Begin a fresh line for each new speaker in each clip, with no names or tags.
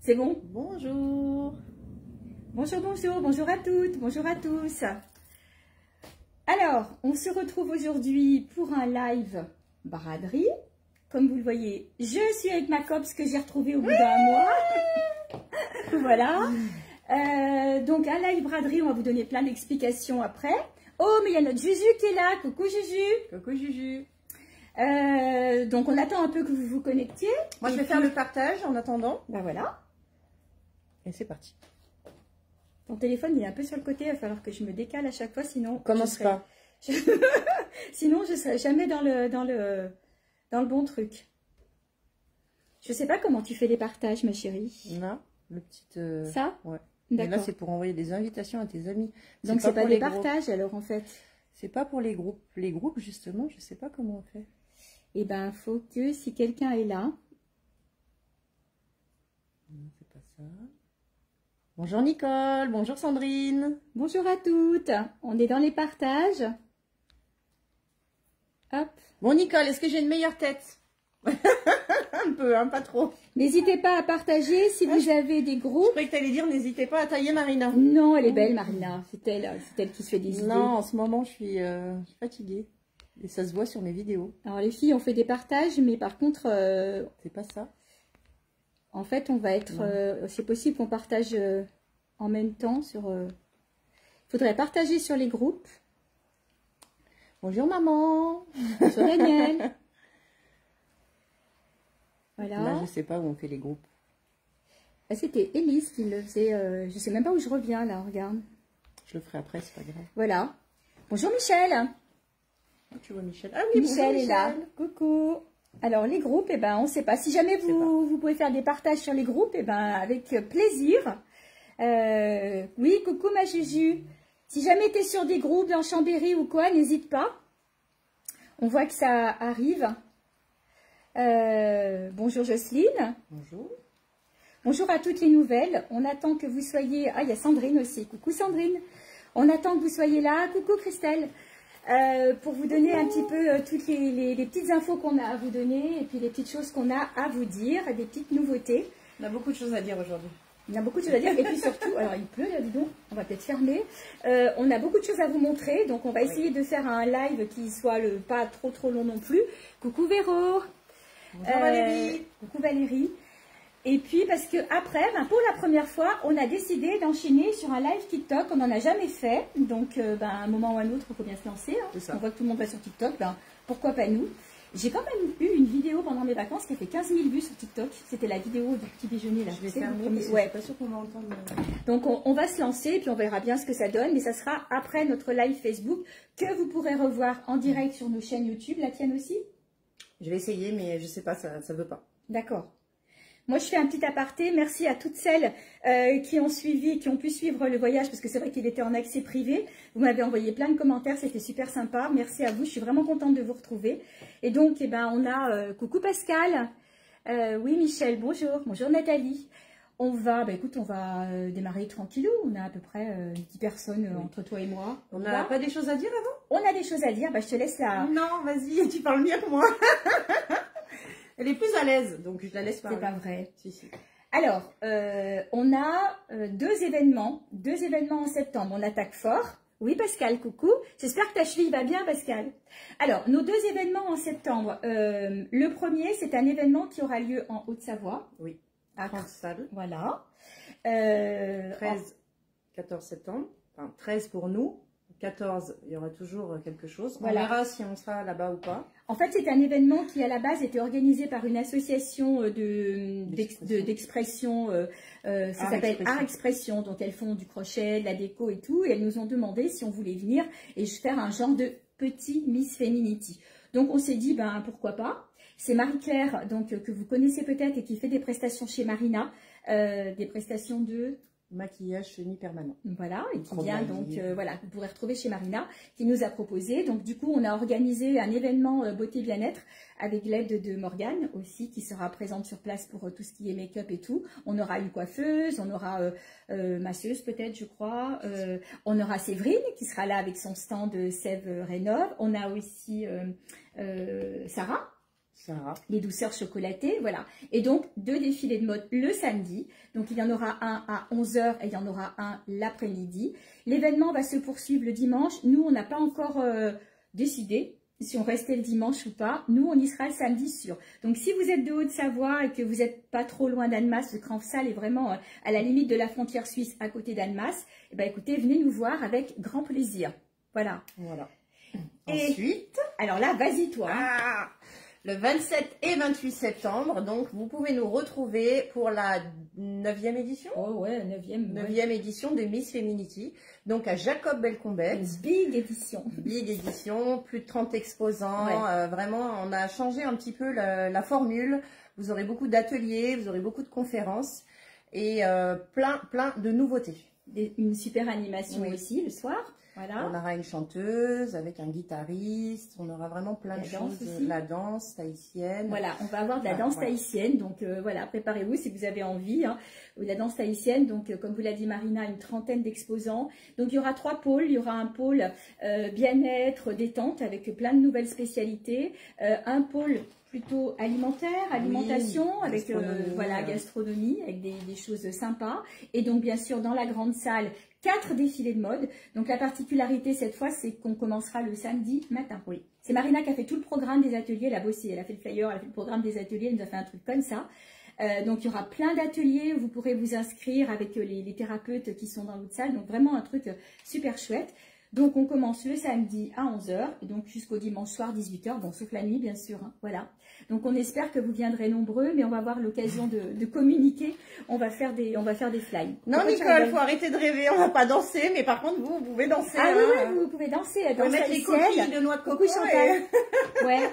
C'est bon?
Bonjour.
Bonjour, bonjour, bonjour à toutes, bonjour à tous. Alors, on se retrouve aujourd'hui pour un live braderie. Comme vous le voyez, je suis avec ma copse que j'ai retrouvée au bout d'un mois. Voilà. Donc, un live braderie, on va vous donner plein d'explications après. Oh, mais il y a notre Juju qui est là. Coucou Juju.
Coucou Juju.
Donc, on attend un peu que vous vous connectiez.
Moi, je vais faire le partage en attendant.
Ben voilà.
Et c'est parti.
Ton téléphone, il est un peu sur le côté. Il va falloir que je me décale à chaque fois, sinon...
Commence pas.
Sinon, je ne serai jamais dans le bon truc. Je sais pas comment tu fais les partages, ma chérie.
Non, le petit...
Ça?
Ouais.
D'accord.
Là, c'est pour envoyer des invitations à tes amis.
Donc, c'est pas des partages, alors, en fait.
C'est pas pour les groupes. Les groupes, justement, je sais pas comment on fait.
Eh ben, il faut que, si quelqu'un est là...
Non, c'est pas ça. Bonjour Nicole, bonjour Sandrine.
Bonjour à toutes. On est dans les partages. Hop.
Bon Nicole, est-ce que j'ai une meilleure tête? Un peu, hein, pas trop.
N'hésitez pas à partager si vous avez des groupes.
Je croyais que tu allais dire n'hésitez pas à tailler Marina.
Non, elle est belle, Marina. C'est elle qui se fait des idées.
Non, en ce moment, je suis fatiguée. Et ça se voit sur mes vidéos.
Alors, les filles, on fait des partages, mais par contre...
c'est pas ça.
En fait, on va être... c'est possible qu'on partage en même temps sur... Il faudrait partager sur les groupes.
Bonjour maman.
Bonjour Daniel. Voilà.
Là, je sais pas où on fait les groupes.
C'était Élise qui le faisait. Je sais même pas où je reviens là, regarde.
Je le ferai après, c'est pas grave.
Voilà. Bonjour Michel.
Oh, tu vois Michel. Ah oui,
Michel est là. Coucou. Alors les groupes, eh ben, on ne sait pas. Si jamais vous pouvez faire des partages sur les groupes, eh ben, avec plaisir. Oui, coucou ma Juju. Si jamais tu es sur des groupes dans Chambéry ou quoi, n'hésite pas. On voit que ça arrive. Bonjour Jocelyne.
Bonjour.
Bonjour à toutes les nouvelles. On attend que vous soyez... Ah, il y a Sandrine aussi. Coucou Sandrine. On attend que vous soyez là. Coucou Christelle. Pour vous donner un petit peu toutes les petites infos qu'on a à vous donner et puis les petites choses qu'on a à vous dire, des petites nouveautés.
On a beaucoup de choses à dire aujourd'hui.
Il y a beaucoup de choses à dire et puis surtout, alors il pleut là, dis donc, on va peut-être fermer. On a beaucoup de choses à vous montrer, donc on va essayer de faire un live qui soit pas trop long non plus. Coucou Véro.
Bonjour Valérie.
Coucou Valérie. Et puis parce que après, pour la première fois, on a décidé d'enchaîner sur un live TikTok. On n'en a jamais fait, donc à un moment ou à un autre, il faut bien se lancer. Hein. On voit que tout le monde va sur TikTok, pourquoi pas nous? J'ai quand même eu une vidéo pendant mes vacances qui a fait 15 000 vues sur TikTok. C'était la vidéo du petit déjeuner là.
Je vais fermer, mais
ouais.
pas sûr qu'on va entendre.
Donc on va se lancer et puis on verra bien ce que ça donne. Mais ça sera après notre live Facebook que vous pourrez revoir en direct sur nos chaînes YouTube. La tienne aussi?
Je vais essayer, mais je sais pas, ça veut pas.
D'accord. Moi, je fais un petit aparté. Merci à toutes celles qui ont suivi, qui ont pu suivre le voyage, parce que c'est vrai qu'il était en accès privé. Vous m'avez envoyé plein de commentaires, c'était super sympa. Merci à vous, je suis vraiment contente de vous retrouver. Et donc, eh ben, on a coucou Pascal. Oui, Michel, bonjour. Bonjour Nathalie. On va, écoute, on va démarrer tranquillou. On a à peu près 10 personnes entre toi et moi.
On n'a pas des choses à dire avant?
On a des choses à dire. Je te laisse là.
Non, vas-y, tu parles mieux que moi. Elle est plus à l'aise, donc je la laisse parler.
C'est pas vrai.
Si, si.
Alors, on a deux événements en septembre. On attaque fort. Oui, Pascal, coucou. J'espère que ta cheville va bien, Pascal. Alors, nos deux événements en septembre. Le premier, c'est un événement qui aura lieu en Haute-Savoie.
Oui, à France-Salle.
Voilà.
13, 14 septembre. Enfin, 13 pour nous. 14, il y aura toujours quelque chose.
Voilà.
On verra si on sera là-bas ou pas.
En fait, c'est un événement qui, à la base, était organisé par une association d'expression. Ça s'appelle Art Expression. Donc, elles font du crochet, de la déco et tout. Et elles nous ont demandé si on voulait venir et faire un genre de petit Miss Femininity. Donc, on s'est dit, pourquoi pas. C'est Marie-Claire, donc que vous connaissez peut-être et qui fait des prestations chez Marina. Des prestations de...
maquillage semi-permanent.
Voilà, et qui vient donc, voilà, vous pourrez retrouver chez Marina, qui nous a proposé. Donc, du coup, on a organisé un événement beauté bien-être avec l'aide de Morgane aussi, qui sera présente sur place pour tout ce qui est make-up et tout. On aura une coiffeuse, on aura masseuse peut-être, je crois. On aura Séverine qui sera là avec son stand de Sève Rénov. On a aussi Sarah les douceurs chocolatées, voilà. Et donc, 2 défilés de mode le samedi. Donc, il y en aura un à 11 h et il y en aura un l'après-midi. L'événement va se poursuivre le dimanche. Nous, on n'a pas encore décidé si on restait le dimanche ou pas. Nous, on y sera le samedi sûr. Donc, si vous êtes de Haute-Savoie et que vous n'êtes pas trop loin d'Annemasse, le Cranfsal est vraiment à la limite de la frontière suisse à côté d'Annemasse, eh ben, écoutez, venez nous voir avec grand plaisir. Voilà.
Voilà.
Et
ensuite,
alors là, vas-y toi.
Le 27 et 28 septembre, donc vous pouvez nous retrouver pour la 9e édition.
Oh ouais,
9e édition de Miss Feminity, donc à Jacob Belcombet.
Big édition.
Big édition, plus de 30 exposants. Ouais. Vraiment, on a changé un petit peu la formule. Vous aurez beaucoup d'ateliers, vous aurez beaucoup de conférences et plein de nouveautés.
Une super animation aussi le soir. Voilà.
On aura une chanteuse avec un guitariste, on aura vraiment plein de choses, la danse tahitienne.
Voilà, on va avoir de la danse tahitienne, donc voilà, préparez-vous si vous avez envie. Hein, de la danse tahitienne, donc comme vous l'a dit Marina, une trentaine d'exposants. Donc il y aura 3 pôles, il y aura un pôle bien-être, détente avec plein de nouvelles spécialités, un pôle plutôt alimentation, avec voilà, gastronomie, avec des choses sympas. Et donc bien sûr dans la grande salle, 4 défilés de mode. Donc la particularité cette fois, c'est qu'on commencera le samedi matin. Oui. C'est Marina qui a fait tout le programme des ateliers, elle a bossé, elle a fait le flyer, elle a fait le programme des ateliers, elle nous a fait un truc comme ça. Donc il y aura plein d'ateliers, vous pourrez vous inscrire avec les thérapeutes qui sont dans l'autre salle. Donc vraiment un truc super chouette. Donc on commence le samedi à 11 h et donc jusqu'au dimanche soir 18 h, bon sauf la nuit bien sûr, hein, voilà. Donc on espère que vous viendrez nombreux, mais on va avoir l'occasion de communiquer, on va faire des fly.
Non Nicole, faut arrêter de rêver, on va pas danser, mais par contre vous pouvez danser.
Ah oui, vous pouvez danser.
Vous pouvez mettre les coquilles de noix de coco.
Ouais.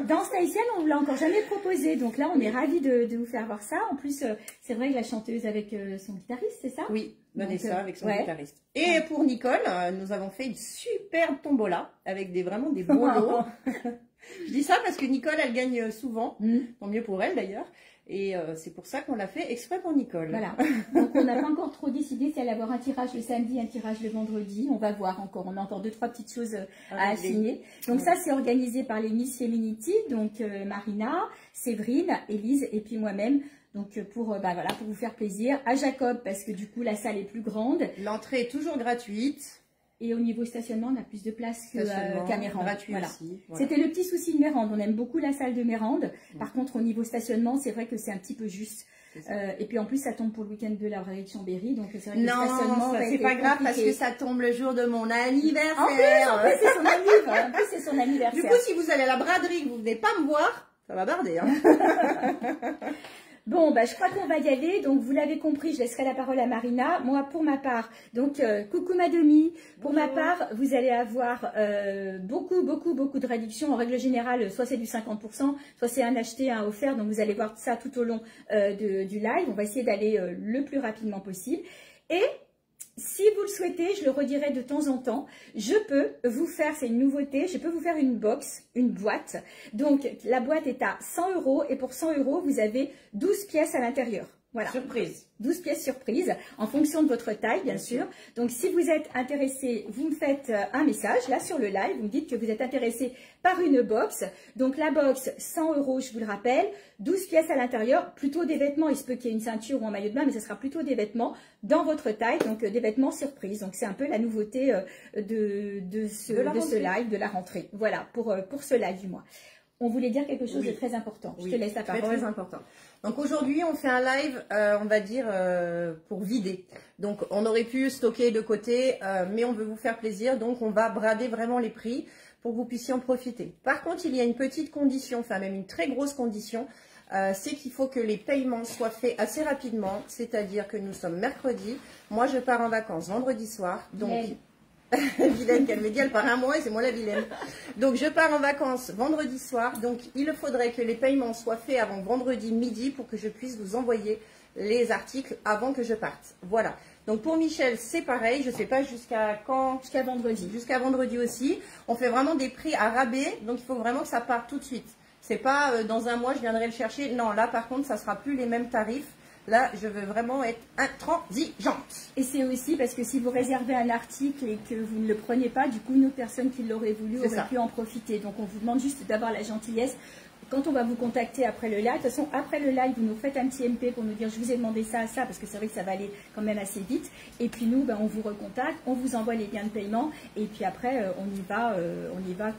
Danse tahitienne, on ne l'a encore jamais proposé, donc là on est ravis de vous faire voir ça. En plus, c'est vrai que la chanteuse avec son guitariste, c'est ça?
Oui. Vanessa avec son guitariste. Et pour Nicole, nous avons fait une superbe tombola avec vraiment des beaux lots. Je dis ça parce que Nicole, elle gagne souvent, tant mieux pour elle d'ailleurs. Et c'est pour ça qu'on l'a fait exprès pour Nicole.
Voilà. Donc on n'a pas encore trop décidé si elle allait avoir un tirage le samedi, un tirage le vendredi. On va voir encore. On a encore 2-3 petites choses à assigner. Donc ça, c'est organisé par les Miss Feminity. Donc Marina, Séverine, Élise et puis moi-même. Donc pour vous faire plaisir, à Jacob parce que du coup la salle est plus grande.
L'entrée est toujours gratuite.
Et au niveau stationnement, on a plus de place qu'à Mérande.
Voilà.
C'était le petit souci de Mérande. On aime beaucoup la salle de Mérande. Par contre, au niveau stationnement, c'est vrai que c'est un petit peu juste. Et puis en plus, ça tombe pour le week-end de la réélection Berry. Donc c'est vrai que le stationnement
c'est pas grave parce que ça tombe le jour de mon anniversaire.
En plus c'est son anniversaire. En plus, c'est son anniversaire.
Du coup, si vous allez à la braderie, vous venez pas me voir, ça va barder. Hein.
Bon, je crois qu'on va y aller. Donc, vous l'avez compris, je laisserai la parole à Marina. Moi, pour ma part, donc, coucou ma demi. Pour ma part, vous allez avoir beaucoup de réductions. En règle générale, soit c'est du 50%, soit c'est un acheté, un offert. Donc, vous allez voir ça tout au long du live. On va essayer d'aller le plus rapidement possible. Et si vous le souhaitez, je le redirai de temps en temps, je peux vous faire, c'est une nouveauté, je peux vous faire une box, une boîte. Donc, la boîte est à 100 € et pour 100 €, vous avez 12 pièces à l'intérieur. Voilà.
Surprise.
12 pièces surprises en fonction de votre taille, bien sûr. Donc, si vous êtes intéressé, vous me faites un message là sur le live. Vous me dites que vous êtes intéressé par une box. Donc, la box, 100 €, je vous le rappelle. 12 pièces à l'intérieur, plutôt des vêtements. Il se peut qu'il y ait une ceinture ou un maillot de bain, mais ce sera plutôt des vêtements dans votre taille. Donc, des vêtements surprises. Donc, c'est un peu la nouveauté de ce live, de la rentrée. Voilà, pour ce live du mois. On voulait dire quelque chose de très important. Je te laisse la parole.
Très important. Donc aujourd'hui, on fait un live, on va dire, pour vider. Donc on aurait pu stocker de côté, mais on veut vous faire plaisir. Donc on va brader vraiment les prix pour que vous puissiez en profiter. Par contre, il y a une petite condition, enfin même une très grosse condition, c'est qu'il faut que les paiements soient faits assez rapidement. C'est-à-dire que nous sommes mercredi. Moi, je pars en vacances vendredi soir. Donc... Vilaine qu'elle me dit, elle part un mois et c'est moi la vilaine. Donc je pars en vacances vendredi soir, donc il faudrait que les paiements soient faits avant vendredi midi pour que je puisse vous envoyer les articles avant que je parte. Voilà. Donc pour Michel, c'est pareil, je ne sais pas jusqu'à quand.
Jusqu'à vendredi.
Jusqu'à vendredi aussi. On fait vraiment des prix à rabais, donc il faut vraiment que ça parte tout de suite. C'est pas dans un mois je viendrai le chercher. Non, là par contre, ça ne sera plus les mêmes tarifs. Là, je veux vraiment être intransigeante.
Et c'est aussi parce que si vous réservez un article et que vous ne le prenez pas, du coup, une autre personne qui l'aurait voulu aurait pu en profiter. Donc, on vous demande juste d'avoir la gentillesse quand on va vous contacter après le live, de toute façon, après le live, vous nous faites un petit MP pour nous dire, je vous ai demandé ça, ça, parce que c'est vrai que ça va aller quand même assez vite. Et puis nous, ben, on vous recontacte, on vous envoie les liens de paiement, et puis après, on y va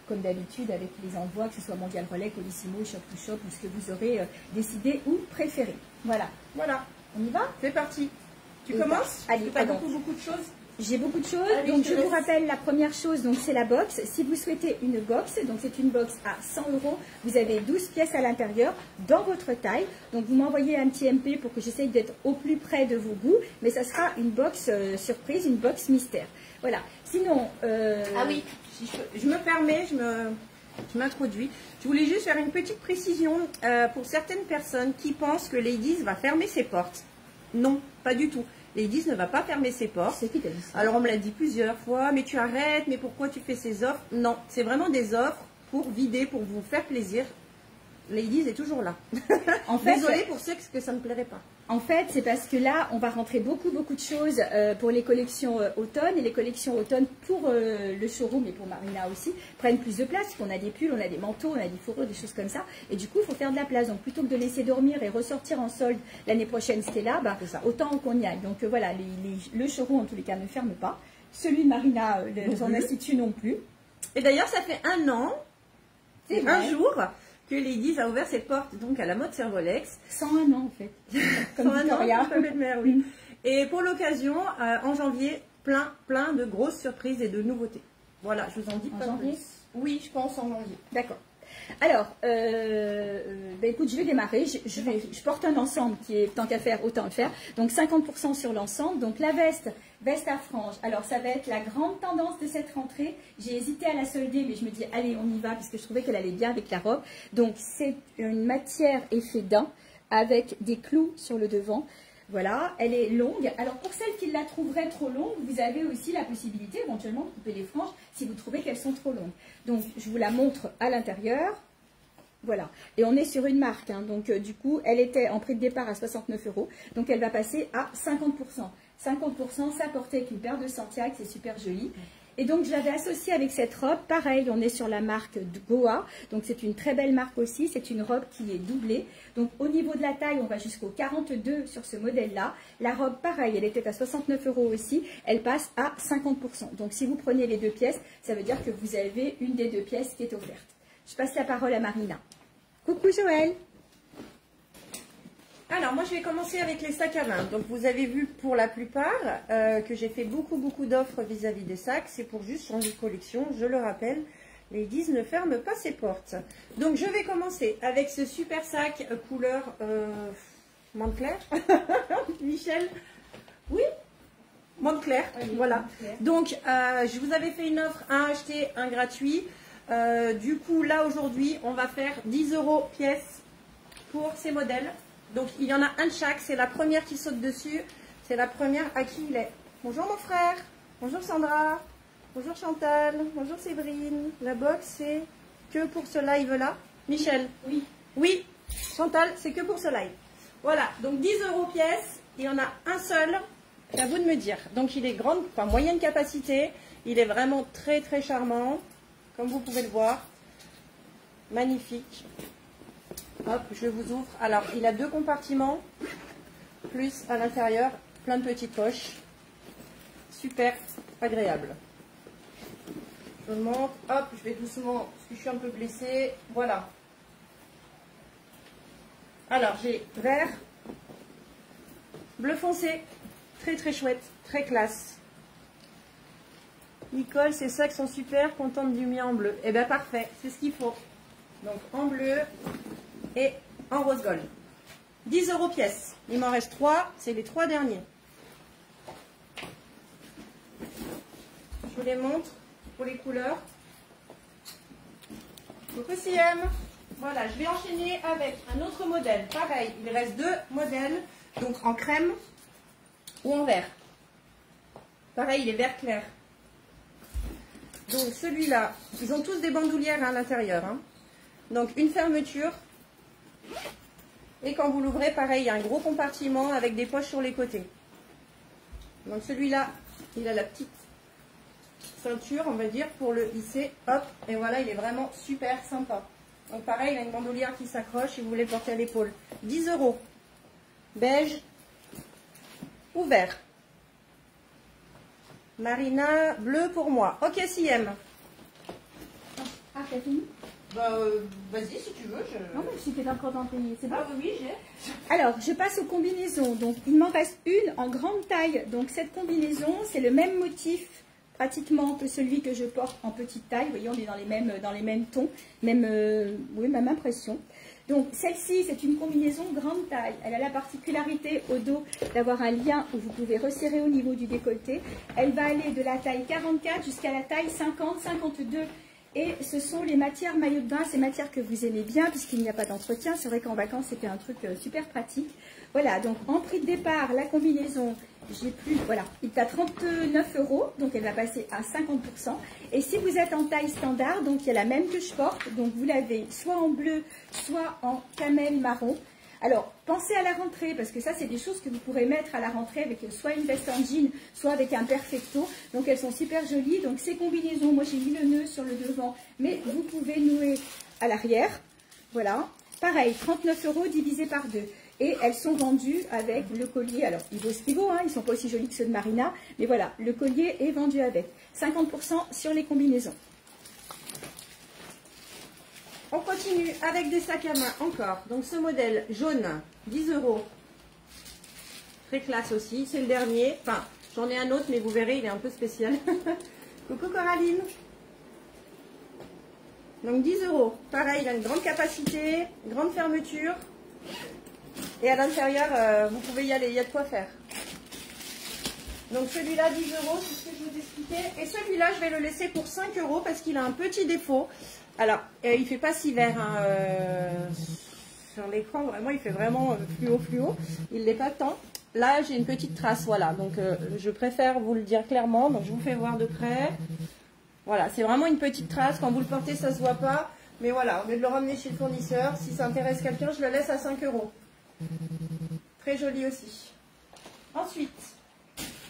comme d'habitude avec les envois, que ce soit Mondial Relais, Colissimo, Shop to Shop, ou ce que vous aurez décidé ou préféré. Voilà.
Voilà.
On y va?
C'est parti. Tu commences?
Allez,
tu as beaucoup de choses.
J'ai beaucoup de choses.
Allez,
Donc je vous rappelle la première chose, donc c'est la box. Si vous souhaitez une box, donc c'est une box à 100 €. Vous avez 12 pièces à l'intérieur dans votre taille. Donc vous m'envoyez un petit MP pour que j'essaye d'être au plus près de vos goûts. Mais ça sera une box surprise, une box mystère. Voilà. Sinon...
Ah oui, si je me permets, je m'introduis. Je voulais juste faire une petite précision pour certaines personnes qui pensent que Ladies va fermer ses portes. Non, pas du tout. Ladies ne va pas fermer ses portes.
C'est qui t'a dit ça?
Alors on me l'a dit plusieurs fois, mais tu arrêtes, mais pourquoi tu fais ces offres? Non, c'est vraiment des offres pour vider, pour vous faire plaisir. Ladies est toujours là.
En fait,
désolée pour ceux que ça ne plairait pas.
En fait, c'est parce que là, on va rentrer beaucoup de choses pour les collections automne. Et les collections automne pour le showroom et pour Marina aussi prennent plus de place. Parce qu'on a des pulls, on a des manteaux, on a des fourrures, des choses comme ça. Et du coup, il faut faire de la place. Donc, plutôt que de laisser dormir et ressortir en solde l'année prochaine, c'était là, bah, autant qu'on y aille. Donc, voilà, le showroom, en tous les cas, ne ferme pas. Celui de Marina, son institut non plus.
Et d'ailleurs, ça fait un an,
C'est
un
vrai.
jour, que Ladies a ouvert ses portes donc à la mode Servolex.
101 ans, en fait. Comme
101
Victoria.
ans, comme belle-mère, oui. Et pour l'occasion, en janvier, plein de grosses surprises et de nouveautés. Voilà, je vous en dis
En
pas
janvier?
plus. Oui, je pense en janvier.
D'accord. Alors, ben écoute, je vais démarrer. Je porte un ensemble qui est, tant qu'à faire, autant le faire. Donc, 50% sur l'ensemble. Donc, la veste à franges. Alors, ça va être la grande tendance de cette rentrée. J'ai hésité à la solder, mais je me dis, allez, on y va, parce que je trouvais qu'elle allait bien avec la robe. Donc, c'est une matière effet daim avec des clous sur le devant. Voilà, elle est longue. Alors, pour celles qui la trouveraient trop longue, vous avez aussi la possibilité éventuellement de couper les franges si vous trouvez qu'elles sont trop longues. Donc, je vous la montre à l'intérieur. Voilà. Et on est sur une marque. Hein. Donc, du coup, elle était en prix de départ à 69 €. Donc, elle va passer à 50%. 50%, ça portait avec une paire de Santiago. C'est super joli. Et donc, je l'avais associée avec cette robe. Pareil, on est sur la marque Goa. Donc, c'est une très belle marque aussi. C'est une robe qui est doublée. Donc, au niveau de la taille, on va jusqu'au 42 sur ce modèle-là. La robe, pareil, elle était à 69 € aussi. Elle passe à 50%. Donc, si vous prenez les deux pièces, ça veut dire que vous avez une des deux pièces qui est offerte. Je passe la parole à Marina. Coucou Joël.
Alors, moi, je vais commencer avec les sacs à main. Donc, vous avez vu pour la plupart que j'ai fait beaucoup d'offres vis-à-vis des sacs. C'est pour juste changer de collection. Je le rappelle, Ladies ne ferme pas ses portes. Donc, je vais commencer avec ce super sac couleur menthe claire. Michel? Oui, menthe claire.
Oui,
voilà.
menthe claire.
Donc, je vous avais fait une offre, un acheté, un gratuit. Du coup, là, aujourd'hui, on va faire 10 € pièce pour ces modèles. Donc, il y en a un de chaque. C'est la première qui saute dessus. C'est la première à qui il est. Bonjour mon frère. Bonjour Sandra. Bonjour Chantal. Bonjour Séverine. La box, c'est que pour ce live-là. Michel.
Oui.
Oui. Chantal, c'est que pour ce live. Voilà. Donc, 10 € pièce. Il y en a un seul. C'est à vous de me dire. Donc, il est grande, enfin, moyenne capacité. Il est vraiment très charmant. Comme vous pouvez le voir. Magnifique. Hop, je vous ouvre. Alors, il a 2 compartiments, plus à l'intérieur, plein de petites poches. Super agréable. Je vous montre. Hop, je vais doucement, parce que je suis un peu blessée. Voilà. Alors, j'ai vert, bleu foncé. Très chouette, très classe. Nicole, ces sacs sont super, contente du mien en bleu. Eh bien, parfait, c'est ce qu'il faut. Donc, en bleu et en rose gold. 10 € pièce. Il m'en reste 3, c'est les 3 derniers. Je vous les montre pour les couleurs. Coucou CM. Voilà, je vais enchaîner avec un autre modèle. Pareil, il reste 2 modèles, donc en crème ou en vert. Pareil, il est vert clair. Donc celui-là, ils ont tous des bandoulières à l'intérieur. Hein. Donc une fermeture. Et quand vous l'ouvrez, pareil, il y a un gros compartiment avec des poches sur les côtés. Donc celui-là, il a la petite ceinture, on va dire, pour le hisser. Hop, et voilà, il est vraiment super sympa. Donc pareil, il a une bandoulière qui s'accroche si vous voulez le porter à l'épaule. 10 €. Beige ou vert. Marina, bleu pour moi. Ok, CM.
Ah, t'as fini?
Bah, vas-y si tu veux.
Non, mais si t'es encore dans tes... C'est bon?
Ah oui, j'ai.
Alors, je passe aux combinaisons. Donc, il m'en reste une en grande taille. Donc, cette combinaison, c'est le même motif pratiquement que celui que je porte en petite taille. Vous voyez, on est dans les mêmes tons, même impression. Donc, celle-ci, c'est une combinaison grande taille. Elle a la particularité au dos d'avoir un lien où vous pouvez resserrer au niveau du décolleté. Elle va aller de la taille 44 jusqu'à la taille 50, 52. Et ce sont les matières maillot de bain, ces matières que vous aimez bien puisqu'il n'y a pas d'entretien. C'est vrai qu'en vacances, c'était un truc super pratique. Voilà, donc en prix de départ, la combinaison, voilà, il est à 39 €, donc elle va passer à 50%. Et si vous êtes en taille standard, donc il y a la même que je porte, donc vous l'avez soit en bleu, soit en camel marron. Alors, pensez à la rentrée, parce que ça, c'est des choses que vous pourrez mettre à la rentrée avec soit une veste en jean, soit avec un perfecto. Donc, elles sont super jolies. Donc, ces combinaisons, moi, j'ai mis le nœud sur le devant, mais vous pouvez nouer à l'arrière. Voilà. Pareil, 39 € divisé par 2. Et elles sont vendues avec le collier. Alors, il vaut ce qu'il vaut, hein, ils ne sont pas aussi jolis que ceux de Marina. Mais voilà, le collier est vendu avec. 50% sur les combinaisons.
On continue avec des sacs à main encore. Donc ce modèle jaune, 10 €. Très classe aussi. C'est le dernier. Enfin, j'en ai un autre, mais vous verrez, il est un peu spécial. Coucou Coraline. Donc 10 €. Pareil, il a une grande capacité, grande fermeture. Et à l'intérieur, vous pouvez y aller. Il y a de quoi faire. Donc celui-là, 10 €, c'est ce que je vous expliquais. Et celui-là, je vais le laisser pour 5 € parce qu'il a un petit défaut. Alors, il ne fait pas si vert hein, sur l'écran, vraiment, il fait vraiment fluo. Il ne l'est pas tant. Là, j'ai une petite trace, voilà. Donc, je préfère vous le dire clairement. Donc, je vous fais voir de près. Voilà, c'est vraiment une petite trace. Quand vous le portez, ça ne se voit pas. Mais voilà, au lieu de le ramener chez le fournisseur, si ça intéresse quelqu'un, je le laisse à 5 €. Très joli aussi. Ensuite,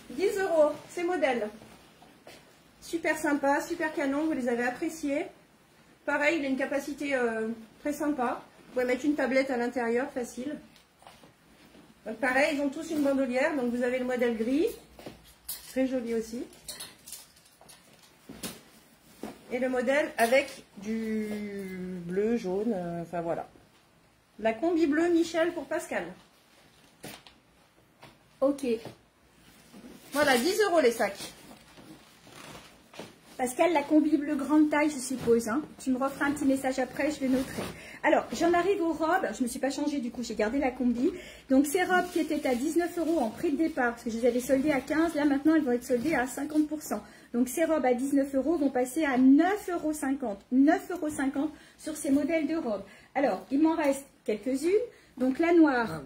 10 €, ces modèles. Super sympa, super canon, vous les avez appréciés. Pareil, il a une capacité très sympa. Vous pouvez mettre une tablette à l'intérieur, facile. Donc pareil, ils ont tous une bandoulière. Donc vous avez le modèle gris, très joli aussi. Et le modèle avec du bleu, jaune, enfin voilà. La combi bleue Michel pour Pascal.
Ok.
Voilà, 10 € les sacs.
Pascal, la combi bleue grande taille, je suppose. Hein. Tu me referas un petit message après, je le noterai. Alors, j'en arrive aux robes. Je ne me suis pas changée, du coup, j'ai gardé la combi. Donc, ces robes qui étaient à 19 € en prix de départ, parce que je les avais soldées à 15, là, maintenant, elles vont être soldées à 50%. Donc, ces robes à 19 € vont passer à 9,50 €. 9,50 € sur ces modèles de robes. Alors, il m'en reste quelques-unes. Donc, la noire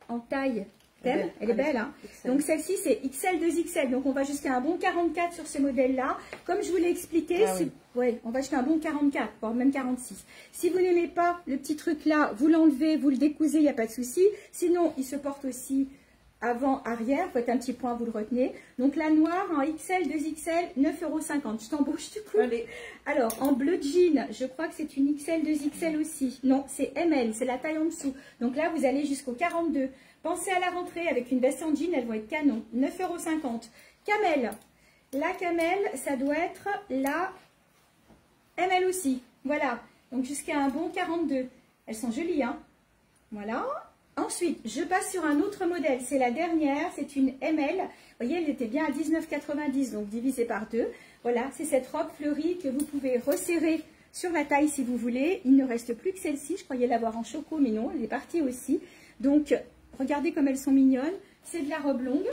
en taille... Elle est belle, hein. Donc celle-ci c'est XL 2XL, donc on va jusqu'à un bon 44 sur ce modèle-là. Comme je vous l'ai expliqué, on va jusqu'à un bon 44, voire même 46. Si vous n'aimez pas le petit truc là, vous l'enlevez, vous le décousez, il n'y a pas de souci. Sinon, il se porte aussi avant, arrière, il faut être un petit point, vous le retenez. Donc la noire en XL 2XL, 9,50 €. Je t'embauche du coup.
Allez.
Alors en bleu jean, je crois que c'est une XL 2XL aussi. Non, c'est ML, c'est la taille en dessous. Donc là, vous allez jusqu'au 42. Pensez à la rentrée avec une veste en jean, elles vont être canon. 9,50 €. Camel. La camel, ça doit être la ML aussi. Voilà. Donc jusqu'à un bon 42. Elles sont jolies, hein. Voilà. Ensuite, je passe sur un autre modèle. C'est la dernière. C'est une ML. Vous voyez, elle était bien à 19,90 €. Donc divisé par 2. Voilà. C'est cette robe fleurie que vous pouvez resserrer sur la taille si vous voulez. Il ne reste plus que celle-ci. Je croyais l'avoir en choco, mais non. Elle est partie aussi. Donc... regardez comme elles sont mignonnes. C'est de la robe longue,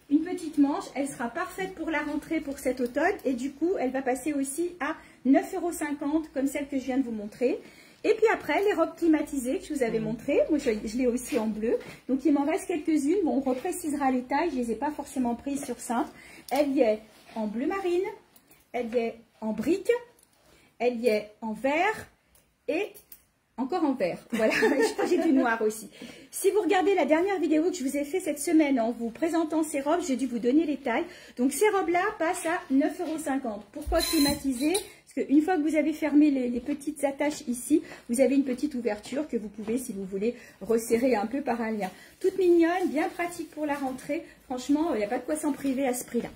une petite manche. Elle sera parfaite pour la rentrée pour cet automne. Et du coup, elle va passer aussi à 9,50 € comme celle que je viens de vous montrer. Et puis après, les robes climatisées que je vous avais montrées. Moi, je l'ai aussi en bleu. Donc, il m'en reste quelques-unes. Bon, on reprécisera les tailles. Je ne les ai pas forcément prises sur cintre. Elle y est en bleu marine. Elle y est en brique. Elle y est en vert. Et... encore en vert, voilà, j'ai du noir aussi. Si vous regardez la dernière vidéo que je vous ai fait cette semaine en vous présentant ces robes, j'ai dû vous donner les tailles. Donc ces robes-là passent à 9,50 €. Pourquoi climatiser? Parce Parce qu'une fois que vous avez fermé les petites attaches ici, vous avez une petite ouverture que vous pouvez, si vous voulez, resserrer un peu par un lien. Toute mignonne, bien pratique pour la rentrée. Franchement, il n'y a pas de quoi s'en priver à ce prix-là.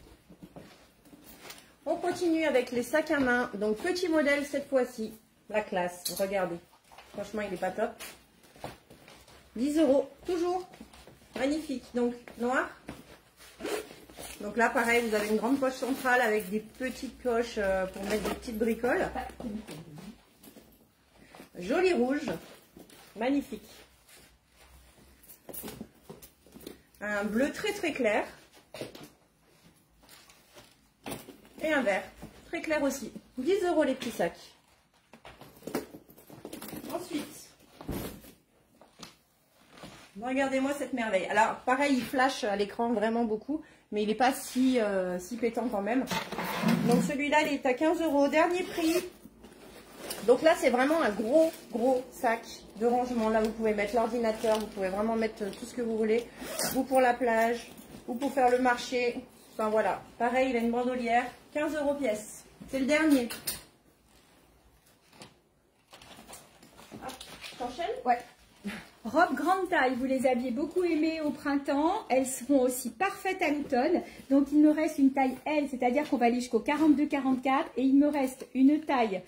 On continue avec les sacs à main. Donc, petit modèle cette fois-ci. La classe, regardez. Franchement, il n'est pas top. 10 €, toujours. Magnifique. Donc, noir. Donc là, pareil, vous avez une grande poche centrale avec des petites poches pour mettre des petites bricoles. Joli rouge. Magnifique. Un bleu très très clair. Et un vert. Très clair aussi. 10 € les petits sacs. Ensuite, regardez-moi cette merveille. Alors, pareil, il flash à l'écran vraiment beaucoup, mais il n'est pas si pétant quand même. Donc, celui-là, il est à 15 €. Dernier prix. Donc là, c'est vraiment un gros sac de rangement. Là, vous pouvez mettre l'ordinateur, vous pouvez vraiment mettre tout ce que vous voulez. Ou pour la plage, ou pour faire le marché. Enfin, voilà. Pareil, il a une bandolière. 15 € pièce. C'est le dernier. T'enchaînes ?
Ouais. Robes grande taille, vous les aviez beaucoup aimées au printemps. Elles seront aussi parfaites à l'automne. Donc, il me reste une taille L, c'est-à-dire qu'on va aller jusqu'au 42-44. Et il me reste une taille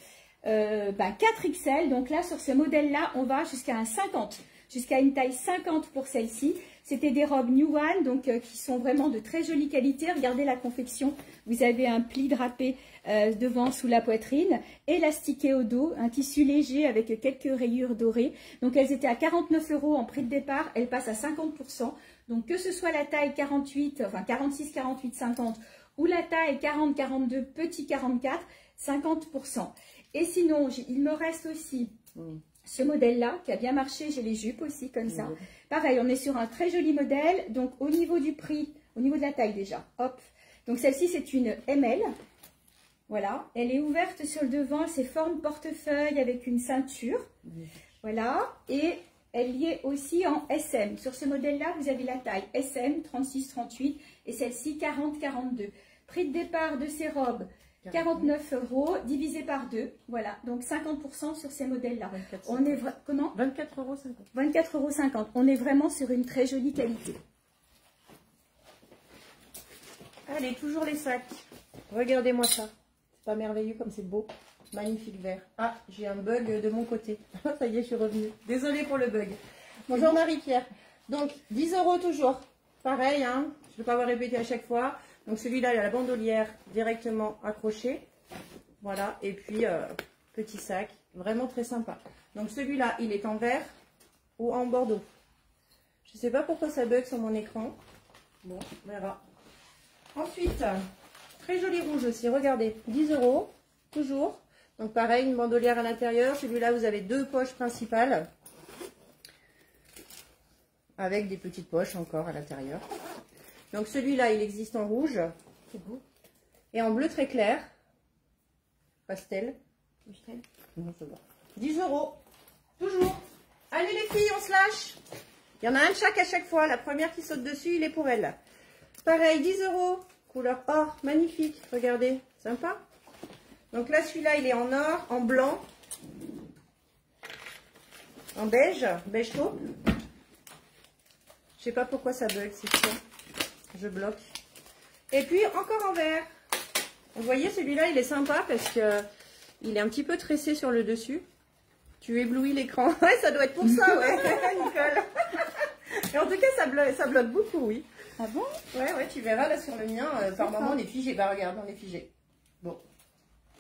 4XL. Donc là, sur ce modèle-là, on va jusqu'à un 50. Jusqu'à une taille 50 pour celle-ci. C'était des robes New One, donc qui sont vraiment de très jolie qualité. Regardez la confection. Vous avez un pli drapé devant sous la poitrine, élastiqué au dos, un tissu léger avec quelques rayures dorées. Donc elles étaient à 49 € en prix de départ. Elles passent à 50%. Donc que ce soit la taille 48, enfin 46, 48, 50 ou la taille 40, 42, petit 44, 50%. Et sinon, il me reste aussi ce modèle-là qui a bien marché. J'ai les jupes aussi comme ça. Pareil, on est sur un très joli modèle. Donc au niveau du prix, au niveau de la taille déjà, hop. Donc celle-ci, c'est une ML. Voilà, elle est ouverte sur le devant, c'est forme portefeuille avec une ceinture. Voilà, et elle y est aussi en SM. Sur ce modèle-là, vous avez la taille SM 36-38 et celle-ci 40-42. Prix de départ de ces robes, 49 € divisé par 2. Voilà, donc 50% sur ces modèles-là. On est comment ?
24,50 €.
24,50 €. On est vraiment sur une très jolie qualité.
Allez, toujours les sacs. Regardez-moi ça. C'est pas merveilleux comme c'est beau. Magnifique vert. Ah, j'ai un bug de mon côté. Ça y est, je suis revenue. Désolée pour le bug. Bonjour Marie-Pierre. Donc, 10 € toujours. Pareil, hein. Je ne vais pas vous répéter à chaque fois. Donc, celui-là, il a la bandolière directement accrochée. Voilà. Et puis, petit sac. Vraiment très sympa. Donc, celui-là, il est en vert ou en bordeaux. Je ne sais pas pourquoi ça bug sur mon écran. Bon, on verra. Ensuite, très joli rouge aussi, regardez, 10 €, toujours. Donc pareil, une bandolière à l'intérieur. Celui-là, vous avez deux poches principales. Avec des petites poches encore à l'intérieur. Donc celui-là, il existe en rouge. C'est beau. Et en bleu très clair. Pastel. 10 €, toujours. Allez les filles, on se lâche. Il y en a un de chaque à chaque fois. La première qui saute dessus, il est pour elle. Pareil, 10 €, couleur or, magnifique, regardez, sympa. Donc là, celui-là, il est en or, en blanc, en beige, beige taupe. Je sais pas pourquoi ça bug, c'est ça. Je bloque. Et puis, encore en vert. Vous voyez, celui-là, il est sympa parce que il est un petit peu tressé sur le dessus. Tu éblouis l'écran. Ouais, ça doit être pour ça, ouais, Nicole. Et en tout cas, ça bloque beaucoup, oui.
Ah bon?
Ouais, tu verras là sur le mien, par moment on est figé. Bah regarde, on est figé. Bon.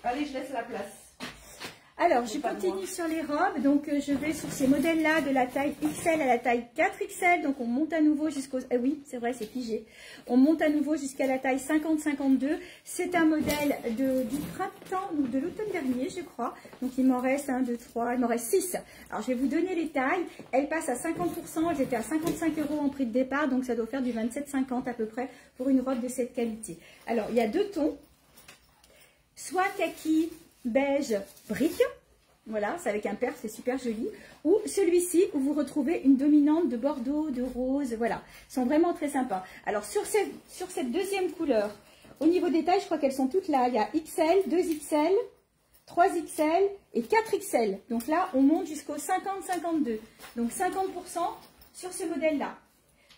Allez, je laisse la place.
Alors, je continue sur les robes. Donc, je vais sur ces modèles-là de la taille XL à la taille 4XL. Donc, on monte à nouveau jusqu'au... oui, c'est vrai, c'est figé. On monte à nouveau jusqu'à la taille 50-52. C'est un modèle du printemps ou de l'automne dernier, je crois. Donc, il m'en reste 1, 2, 3, il m'en reste 6. Alors, je vais vous donner les tailles. Elles passent à 50%. Elles étaient à 55 € en prix de départ. Donc, ça doit faire du 27,50 à peu près pour une robe de cette qualité. Alors, il y a deux tons. Soit kaki, beige, brique. Voilà, c'est avec un perle, c'est super joli. Ou celui-ci, où vous retrouvez une dominante de bordeaux, de rose. Voilà, ils sont vraiment très sympas. Alors, sur cette deuxième couleur, au niveau des tailles, je crois qu'elles sont toutes là. Il y a XL, 2XL, 3 XL et 4 XL. Donc là, on monte jusqu'au 50-52. Donc 50% sur ce modèle-là.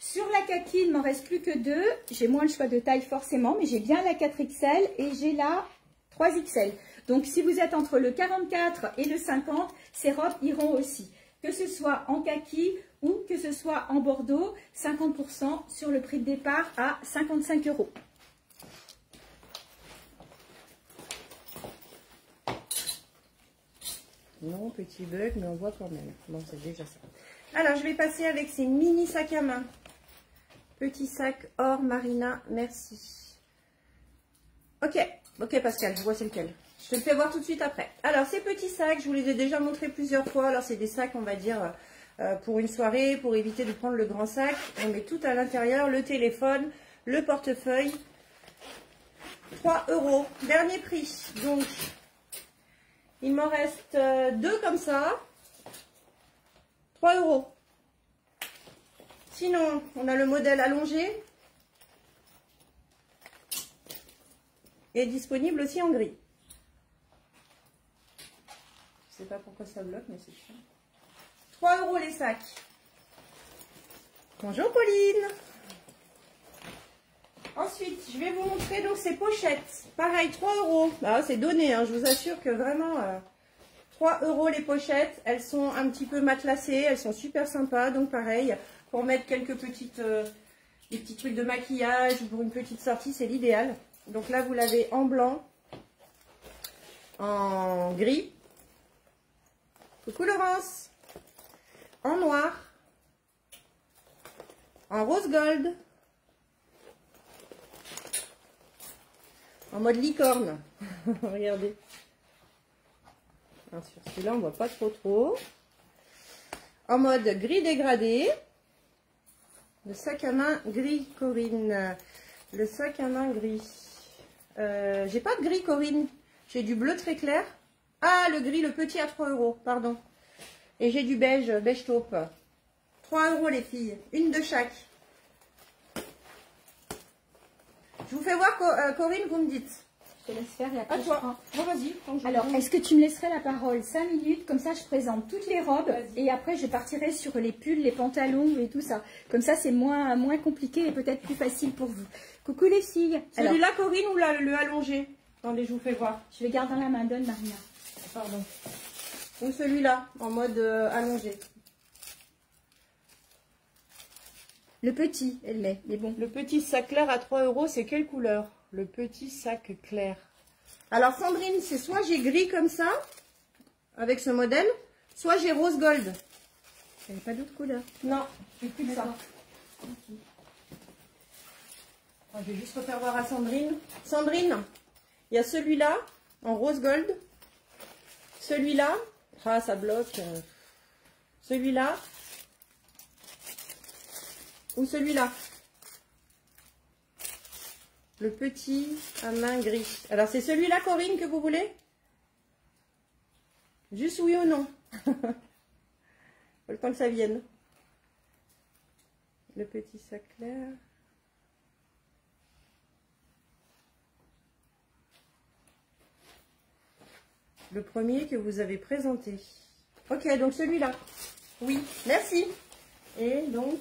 Sur la kaki, il ne m'en reste plus que 2. J'ai moins le choix de taille forcément, mais j'ai bien la 4 XL et j'ai la 3 XL. Donc si vous êtes entre le 44 et le 50, ces robes iront aussi. Que ce soit en kaki ou que ce soit en bordeaux, 50% sur le prix de départ à 55 €.
Non, petit bug, mais on voit quand même. Bon, c'est déjà ça. Alors, je vais passer avec ces mini sacs à main. Petit sac or Marina, merci. Ok, Pascal, je vois c'est lequel. Je te le fais voir tout de suite après. Alors, ces petits sacs, je vous les ai déjà montrés plusieurs fois. Alors, c'est des sacs, on va dire, pour une soirée, pour éviter de prendre le grand sac. On met tout à l'intérieur, le téléphone, le portefeuille. 3 €. Dernier prix. Donc, il m'en reste 2 comme ça. 3 €. Sinon, on a le modèle allongé. Et disponible aussi en gris. Je ne sais pas pourquoi ça bloque, mais c'est chiant. 3 € les sacs. Bonjour Pauline. Ensuite, je vais vous montrer donc ces pochettes. Pareil, 3 €. Ah, c'est donné, hein, je vous assure que vraiment 3 € les pochettes. Elles sont un petit peu matelassées, elles sont super sympas. Donc pareil, pour mettre quelques petites, des petits trucs de maquillage ou pour une petite sortie, c'est l'idéal. Donc là, vous l'avez en blanc, en gris. Coucou Laurence. En noir, en rose gold, en mode licorne. Regardez. Alors, sur celui-là, on ne voit pas trop. En mode gris dégradé. Le sac à main gris, Corinne. Le sac à main gris. J'ai pas de gris, Corinne. J'ai du bleu très clair. Ah, le gris, le petit à 3 €, pardon. Et j'ai du beige, beige taupe. 3 € les filles. Une de chaque. Je vous fais voir, Corinne, vous me dites.
Je te laisse faire, il y a pas
À
de
toi.
frein.
Bon, vas-y.
Alors, est-ce que tu me laisserais la parole 5 minutes? Comme ça, je présente toutes les robes. Et après, je partirai sur les pulls, les pantalons et tout ça. Comme ça, c'est moins compliqué et peut-être plus facile pour vous. Coucou les filles.
Celui-là, Corinne, ou le allongé? Attendez, je vous fais voir.
Je vais garder dans la main. Donne, Marina.
Pardon. Ou celui-là, en mode allongé.
Le petit, elle met. Mais bon.
Le petit sac clair à 3 €, c'est quelle couleur? Le petit sac clair. Alors, Sandrine, c'est soit j'ai gris comme ça, avec ce modèle, soit j'ai rose gold.
Il n'y avait pas d'autre couleur.
Non, j'ai plus que ça.
Okay.
Je vais juste refaire voir à Sandrine. Sandrine, il y a celui-là, en rose gold. Celui-là, ah, ça bloque. Celui-là. Ou celui-là. Le petit à main gris. Alors, c'est celui-là, Corinne, que vous voulez? Juste oui ou non? Faut le temps que ça vienne. Le petit sac clair. Le premier que vous avez présenté. Ok, donc celui-là. Oui, merci. Et donc,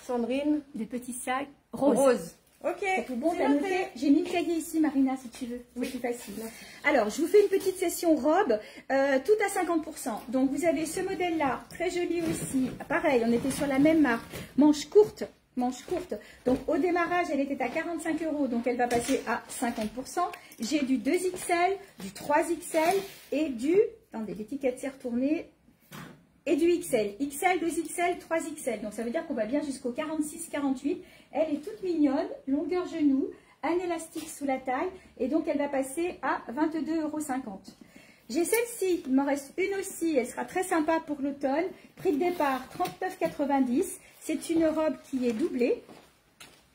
Sandrine.
Des petits sacs roses.
Rose. Ok,
c'est bon,
c'est noté.
J'ai mis le cahier ici, Marina, si tu veux.
Oui,
c'est plus facile.
Merci.
Alors, je vous fais une petite session robe, tout à 50%. Donc, vous avez ce modèle-là, très joli aussi. Pareil, on était sur la même marque. Manche courte. Donc, au démarrage, elle était à 45 €. Donc, elle va passer à 50%. J'ai du 2XL, du 3XL et du... Attendez, l'étiquette s'est retournée. Et du XL. XL, 2XL, 3XL. Donc, ça veut dire qu'on va bien jusqu'au 46-48. Elle est toute mignonne, longueur genou, un élastique sous la taille. Et donc, elle va passer à 22,50 €. J'ai celle-ci, il m'en reste une aussi. Elle sera très sympa pour l'automne. Prix de départ, 39,90 €. C'est une robe qui est doublée.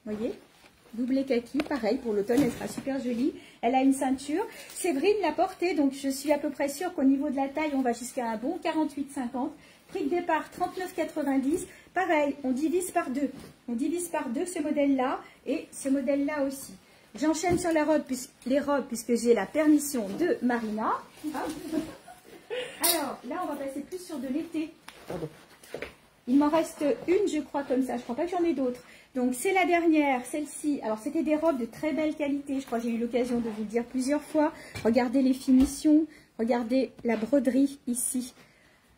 Vous voyez? Doublé kaki, pareil, pour l'automne, elle sera super jolie. Elle a une ceinture. Séverine l'a portée, donc je suis à peu près sûre qu'au niveau de la taille, on va jusqu'à un bon 48,50. Prix de départ, 39,90. Pareil, on divise par deux. On divise par deux ce modèle-là et ce modèle-là aussi. J'enchaîne sur les robes puisque j'ai la permission de Marina. Alors, là, on va passer plus sur de l'été. Il m'en reste une, je crois, comme ça. Je ne crois pas que j'en ai d'autres. Donc, c'est la dernière, celle-ci. Alors, c'était des robes de très belle qualité. Je crois que j'ai eu l'occasion de vous le dire plusieurs fois. Regardez les finitions. Regardez la broderie ici.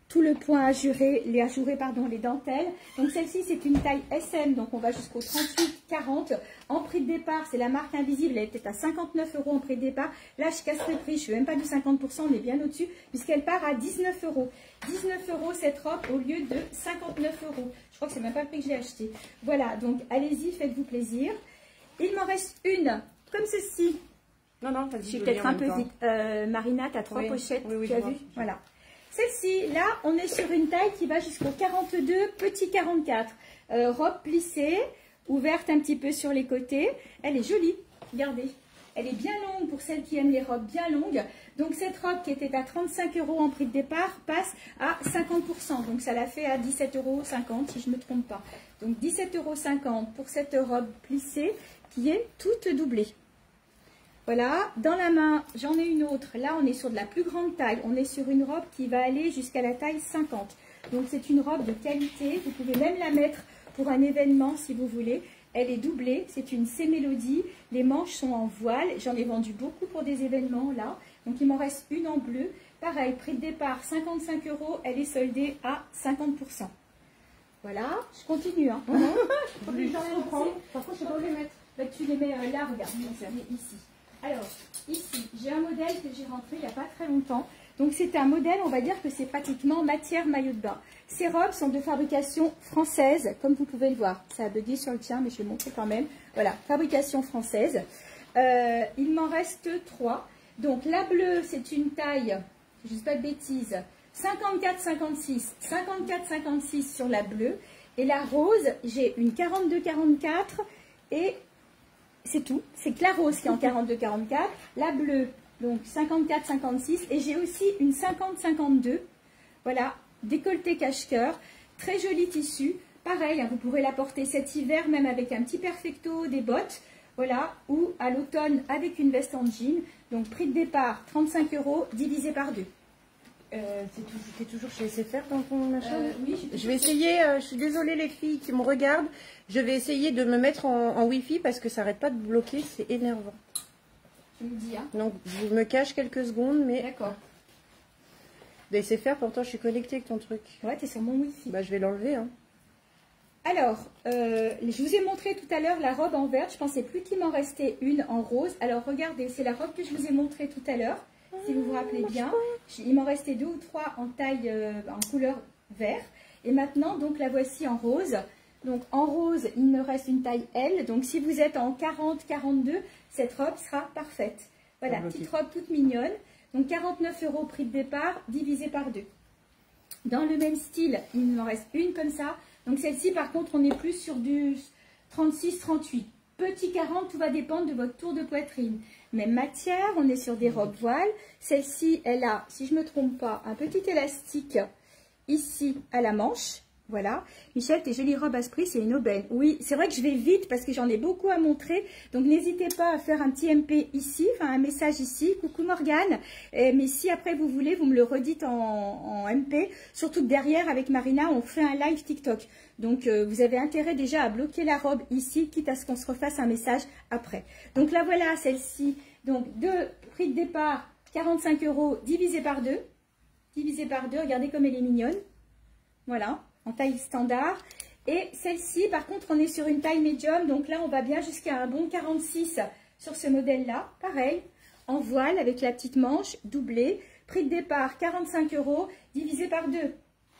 Tout le point ajouré, les dentelles. Donc, celle-ci, c'est une taille SM. Donc, on va jusqu'au 38-40. En prix de départ, c'est la marque Invisible. Elle était à 59 € en prix de départ. Là, je casse le prix. Je ne suis même pas du 50%. On est bien au-dessus puisqu'elle part à 19 €. 19 € cette robe au lieu de 59 €. Je crois que c'est même pas le prix que j'ai acheté. Voilà. Donc, allez-y, faites-vous plaisir. Il m'en reste une comme ceci.
Non, vas-y.
Je suis peut-être un peu vite. Marina, tu as 3 pochettes.
Oui,
tu as vu? Voilà. Celle-ci, là, on est sur une taille qui va jusqu'au 42, petit 44. Robe plissée, ouverte un petit peu sur les côtés. Elle est jolie, regardez. Elle est bien longue pour celles qui aiment les robes bien longues. Donc, cette robe qui était à 35 € en prix de départ passe à 50%. Donc, ça la fait à 17,50 € si je ne me trompe pas. Donc, 17,50 € pour cette robe plissée qui est toute doublée. Voilà, dans la main, j'en ai une autre. Là, on est sur de la plus grande taille. On est sur une robe qui va aller jusqu'à la taille 50. Donc, c'est une robe de qualité. Vous pouvez même la mettre pour un événement si vous voulez. Elle est doublée. C'est une C-Mélodie. Les manches sont en voile. J'en ai vendu beaucoup pour des événements, là. Donc, il m'en reste une en bleu. Pareil, prix de départ, 55 €. Elle est soldée à 50%. Voilà, je continue. Hein.
J'en ai prendre. Par contre, je ne sais pas où les mettre.
Bah, tu les mets là, regarde. Ici. Alors, ici, j'ai un modèle que j'ai rentré il n'y a pas très longtemps. Donc, c'est un modèle, on va dire que c'est pratiquement matière maillot de bain. Ces robes sont de fabrication française, comme vous pouvez le voir. Ça a bugué sur le tien, mais je vais le montrer quand même. Voilà, fabrication française. Il m'en reste 3. Donc, la bleue, c'est une taille, je ne dis pas de bêtises, 54-56. 54-56 sur la bleue. Et la rose, j'ai une 42-44 et... c'est tout, c'est que la rose qui est en 42-44, la bleue, donc 54-56, et j'ai aussi une 50-52, voilà, décolleté cache-cœur, très joli tissu, pareil, hein, vous pourrez la porter cet hiver, même avec un petit perfecto, des bottes, voilà, ou à l'automne avec une veste en jean, donc prix de départ 35 € divisé par 2.
T'es toujours chez SFR dans ton machin?
Oui,
je vais essayer, je suis désolée les filles qui me regardent, je vais essayer de me mettre en Wi-Fi parce que ça n'arrête pas de bloquer, c'est énervant.
Tu me dis, hein.
Donc je me cache quelques secondes, mais...
D'accord.
De SFR, pourtant je suis connectée avec ton truc.
Ouais, t'es sur mon Wi-Fi.
Bah je vais l'enlever, hein.
Alors, je vous ai montré tout à l'heure la robe en vert, je pensais plus qu'il m'en restait une en rose. Alors regardez, c'est la robe que je vous ai montrée tout à l'heure. Si vous vous rappelez bien, il m'en restait 2 ou 3 en taille, en couleur vert. Et maintenant, donc la voici en rose. Donc en rose, il me reste une taille L. Donc si vous êtes en 40-42, cette robe sera parfaite. Voilà, petite robe toute mignonne. Donc 49 € prix de départ, divisé par 2. Dans le même style, il m'en reste une comme ça. Donc celle-ci, par contre, on est plus sur du 36-38. Petit 40, tout va dépendre de votre tour de poitrine. Même matière, on est sur des robes voiles. Celle-ci, elle a, si je ne me trompe pas, un petit élastique ici à la manche. Voilà. Michel, tes jolies robes à ce prix, c'est une aubaine. Oui, c'est vrai que je vais vite parce que j'en ai beaucoup à montrer. Donc, n'hésitez pas à faire un petit MP ici, enfin un message ici. Coucou Morgane. Mais si après vous voulez, vous me le redites en MP. Surtout que derrière, avec Marina, on fait un live TikTok. Donc, vous avez intérêt déjà à bloquer la robe ici, quitte à ce qu'on se refasse un message après. Donc, là, voilà, celle-ci. Donc, prix de départ, 45 € divisé par 2. Divisé par 2, regardez comme elle est mignonne. Voilà. En taille standard. Et celle-ci, par contre, on est sur une taille médium. Donc là, on va bien jusqu'à un bon 46 sur ce modèle-là. Pareil, en voile avec la petite manche doublée. Prix de départ, 45 € divisé par 2.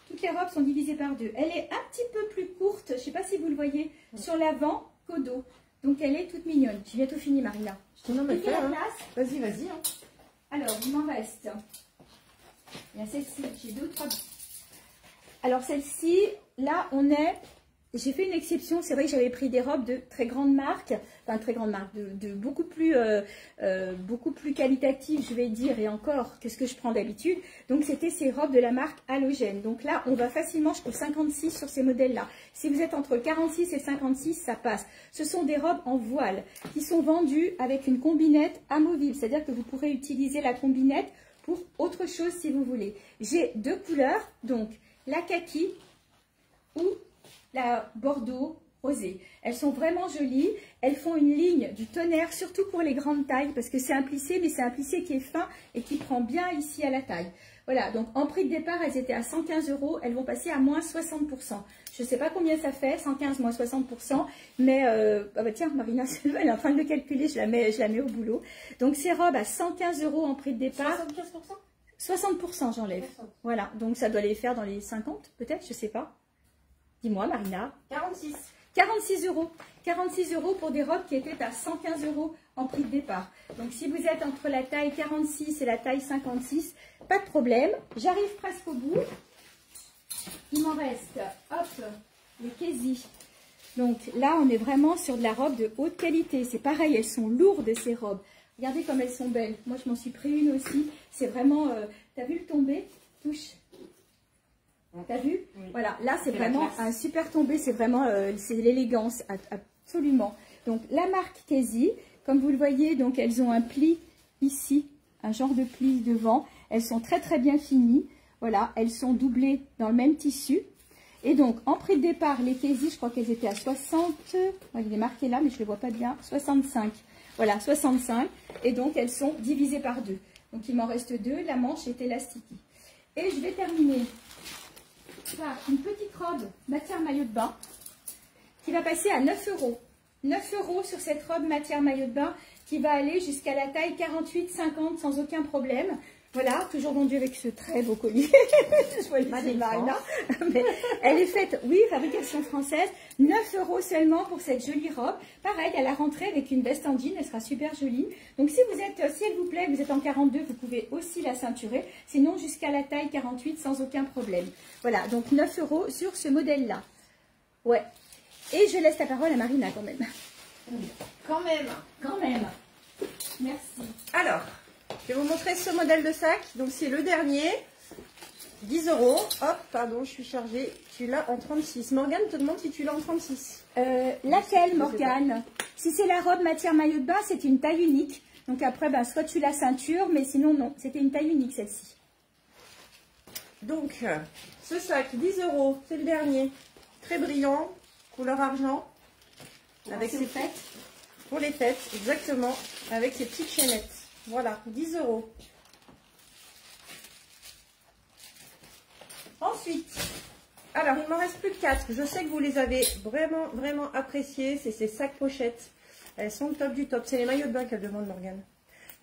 Toutes les robes sont divisées par 2. Elle est un petit peu plus courte, je ne sais pas si vous le voyez, sur l'avant qu'au dos. Donc elle est toute mignonne. J'ai bientôt fini, Marina.
Je te nomme faire, hein.
Vas-y, vas-y. Hein. Alors, il m'en reste. Il y a celle-ci, j'ai 2 ou 3. Alors celle-ci, là on est j'ai fait une exception. C'est vrai que j'avais pris des robes de très grande marque, enfin très grande marque, de beaucoup plus qualitatives, je vais dire, et encore que ce que je prends d'habitude. Donc c'était ces robes de la marque Halogène. Donc là, on va facilement jusqu'au 56 sur ces modèles-là. Si vous êtes entre 46 et 56, ça passe. Ce sont des robes en voile qui sont vendues avec une combinette amovible, c'est-à-dire que vous pourrez utiliser la combinette pour autre chose si vous voulez. J'ai deux couleurs, donc la kaki ou la bordeaux rosé. Elles sont vraiment jolies. Elles font une ligne du tonnerre, surtout pour les grandes tailles, parce que c'est un plissé, mais c'est un plissé qui est fin et qui prend bien ici à la taille. Voilà, donc en prix de départ, elles étaient à 115 €. Elles vont passer à moins 60%. Je ne sais pas combien ça fait, 115 moins 60%, mais ah bah tiens, Marina, elle est en train de le calculer, je la mets au boulot. Donc ces robes à 115 € en prix de départ. 75% 60% j'enlève. Voilà, donc ça doit les faire dans les 50 peut-être, je ne sais pas. Dis-moi, Marina.
46.
46 €. 46 € pour des robes qui étaient à 115 € en prix de départ. Donc, si vous êtes entre la taille 46 et la taille 56, pas de problème. J'arrive presque au bout. Il m'en reste, hop, les Kézi. Donc, là, on est vraiment sur de la robe de haute qualité. C'est pareil, elles sont lourdes, ces robes. Regardez comme elles sont belles. Moi, je m'en suis pris une aussi. C'est vraiment... T'as vu le tombé? Touche. T'as vu? Oui. Voilà, là c'est vraiment un super tombé, c'est vraiment c'est l'élégance, absolument. Donc la marque Kézi, comme vous le voyez, donc elles ont un pli ici, un genre de pli devant. Elles sont très très bien finies. Voilà, elles sont doublées dans le même tissu. Et donc en prix de départ, les Kézi, je crois qu'elles étaient à 60, il est marqué là mais je ne le vois pas bien, 65. Voilà, 65. Et donc elles sont divisées par deux. Donc il m'en reste deux, la manche est élastique. Et je vais terminer par une petite robe matière maillot de bain qui va passer à 9 €. 9 € sur cette robe matière maillot de bain qui va aller jusqu'à la taille 48-50 sans aucun problème. Voilà, toujours vendue avec ce très beau collier. Je vois ici Marina. Mais elle est faite, oui, fabrication française. 9 € seulement pour cette jolie robe. Pareil, à la rentrée avec une veste en jean, elle sera super jolie. Donc si elle vous plaît, vous êtes en 42, vous pouvez aussi la ceinturer. Sinon, jusqu'à la taille 48 sans aucun problème. Voilà, donc 9 € sur ce modèle-là. Ouais. Et je laisse la parole à Marina quand même.
Quand même.
Quand même. Merci.
Alors, je vais vous montrer ce modèle de sac. Donc, c'est le dernier. 10 €. Hop, pardon, je suis chargée. Tu l'as en 36. Morgane te demande si tu l'as en 36.
Laquelle, Morgane? Si c'est la robe matière maillot de bain, c'est une taille unique. Donc après, ben, soit tu la ceintures, mais sinon, non. C'était une taille unique, celle-ci.
Donc, ce sac, 10 €. C'est le dernier. Très brillant. Couleur argent. Avec ses fêtes. Pour les fêtes, exactement. Avec ses petites chaînettes. Voilà, 10 €. Ensuite, alors il m'en reste plus que 4. Je sais que vous les avez vraiment, vraiment appréciés. C'est ces sacs pochettes. Elles sont le top du top. C'est les maillots de bain qu'elle demande, Morgane.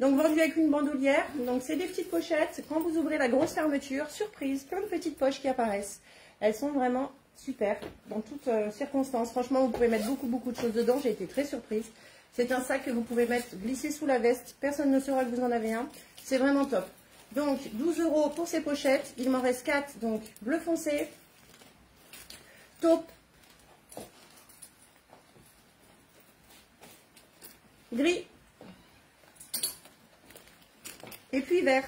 Donc vendus avec une bandoulière. Donc c'est des petites pochettes. Quand vous ouvrez la grosse fermeture, surprise, plein de petites poches qui apparaissent. Elles sont vraiment super dans toutes circonstances. Franchement, vous pouvez mettre beaucoup, beaucoup de choses dedans. J'ai été très surprise. C'est un sac que vous pouvez mettre, glisser sous la veste. Personne ne saura que vous en avez un. C'est vraiment top. Donc, 12 € pour ces pochettes. Il m'en reste 4. Donc, bleu foncé, taupe, gris et puis vert.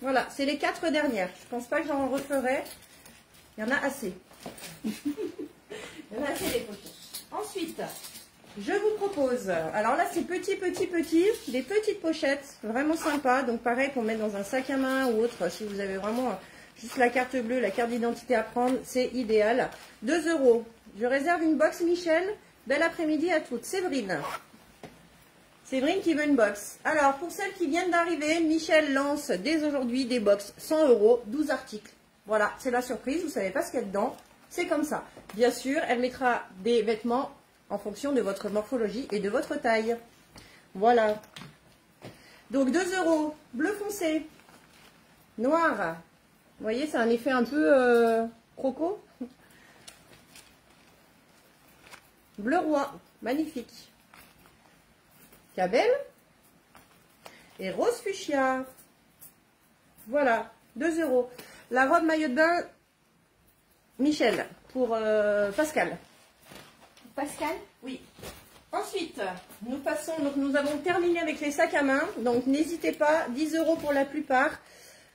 Voilà, c'est les 4 dernières. Je pense pas que j'en referai. Il y en a assez. Il y en a assez les pochettes. Ensuite, je vous propose, alors là c'est petit, des petites pochettes, vraiment sympa. Donc pareil pour mettre dans un sac à main ou autre, si vous avez vraiment juste la carte bleue, la carte d'identité à prendre, c'est idéal. 2 €. Je réserve une box Michel. Bel après-midi à toutes. Séverine. Séverine qui veut une box. Alors pour celles qui viennent d'arriver, Michel lance dès aujourd'hui des box 100 €, 12 articles. Voilà, c'est la surprise, vous ne savez pas ce qu'il y a dedans. C'est comme ça. Bien sûr, elle mettra des vêtements en fonction de votre morphologie et de votre taille. Voilà. Donc 2 €, bleu foncé, noir. Vous voyez, c'est un effet un peu croco. Bleu roi, magnifique. Cabelle. Et rose fuchsia. Voilà, 2 €. La robe maillot de bain, Michel. pour Pascal.
Pascal?
Oui. Ensuite, nous passons, donc nous avons terminé avec les sacs à main. Donc n'hésitez pas, 10 € pour la plupart.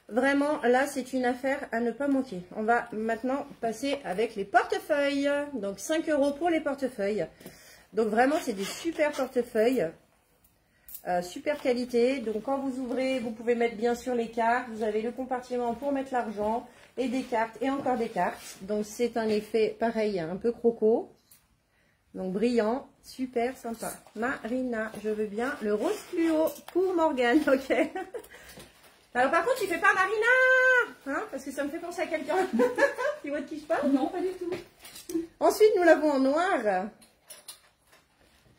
Vraiment, là, c'est une affaire à ne pas manquer. On va maintenant passer avec les portefeuilles. Donc 5 € pour les portefeuilles. Donc vraiment, c'est des super portefeuilles. Super qualité. Donc quand vous ouvrez, vous pouvez mettre bien sûr les cartes. Vous avez le compartiment pour mettre l'argent et des cartes et encore des cartes. Donc c'est un effet pareil, un peu croco. Donc brillant, super sympa. Marina, je veux bien le rose fluo pour Morgane, ok. Alors par contre, tu fais pas Marina, hein, parce que ça me fait penser à quelqu'un. Tu vois de qui je parle?
Non, pas du tout.
Ensuite, nous l'avons en noir.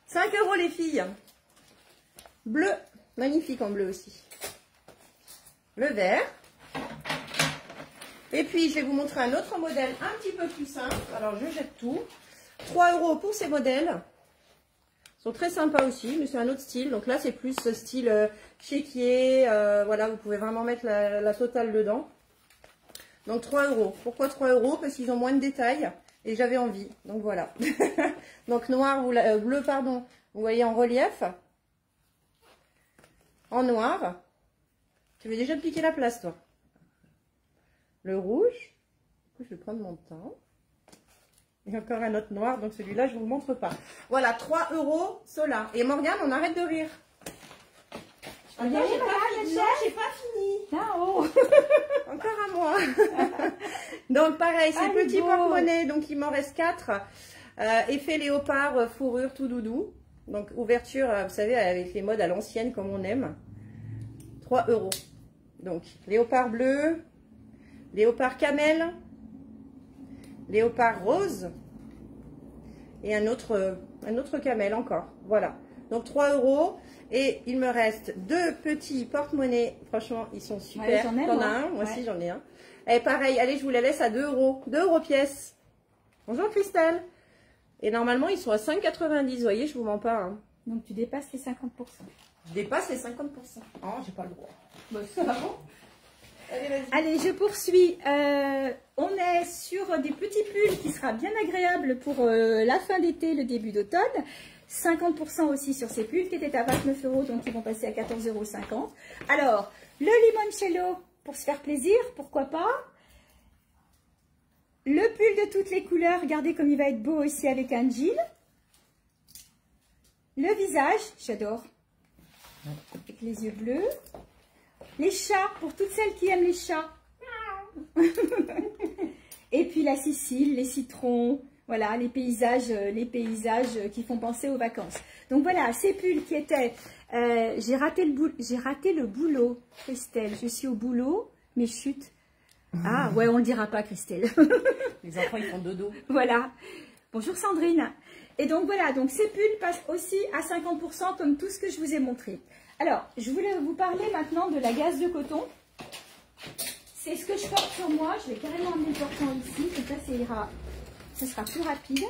5 € les filles. Bleu, magnifique en bleu aussi. Le vert. Et puis, je vais vous montrer un autre modèle un petit peu plus simple. Alors, je jette tout. 3 € pour ces modèles. Ils sont très sympas aussi, mais c'est un autre style. Donc là, c'est plus ce style chéquier. Voilà, vous pouvez vraiment mettre la totale dedans. Donc 3 €. Pourquoi 3 €? Parce qu'ils ont moins de détails. Et j'avais envie. Donc voilà. Donc noir, bleu, pardon. Vous voyez en relief. En noir. Tu veux déjà te piquer la place, toi. Le rouge. Du coup, je vais prendre mon temps. Et encore un autre noir, donc celui-là, je ne vous le montre pas. Voilà, 3 € cela. Et Morgane, on arrête de rire. Attends, j'ai pas fini.
Non.
Encore à moi. Donc pareil, ces petits porte-monnaies, donc il m'en reste 4. Effet léopard, fourrure, tout doudou. Donc ouverture, vous savez, avec les modes à l'ancienne, comme on aime. 3 €. Donc léopard bleu, léopard camel, léopard rose et un autre camel encore. Voilà. Donc 3 €. Et il me reste 2 petits porte-monnaies. Franchement, ils sont super.
Ouais,
T'en as un? Moi aussi, j'en ai un. Et pareil, allez, je vous la laisse à 2 €. 2 € pièce. Bonjour Christelle. Et normalement, ils sont à 5,90. Vous voyez, je vous mens pas. Hein.
Donc tu dépasses les 50%.
Je dépasse les 50%. Oh, j'ai pas le droit.
Bon, ça va.
Allez, vas-y.
Allez, je poursuis. On est sur des petits pulls qui sera bien agréable pour la fin d'été, le début d'automne. 50% aussi sur ces pulls qui étaient à 29 €, donc ils vont passer à 14,50 €. Alors, le limoncello pour se faire plaisir, pourquoi pas. Le pull de toutes les couleurs, regardez comme il va être beau aussi avec un jean. Le visage, j'adore, avec les yeux bleus. Les chats, pour toutes celles qui aiment les chats. Et puis la Sicile, les citrons, voilà, les paysages qui font penser aux vacances. Donc voilà, ces pulls qui étaient... j'ai raté le boulot, Christelle. Je suis au boulot, mais chut. Ah, ouais, on le dira pas, Christelle.
Les enfants, ils font dodo.
Voilà. Bonjour Sandrine. Et donc voilà, donc ces pulls passent aussi à 50% comme tout ce que je vous ai montré. Alors, je voulais vous parler maintenant de la gaze de coton. C'est ce que je porte sur moi. Je vais carrément emmener le portant ici. Comme ça, ça sera plus rapide.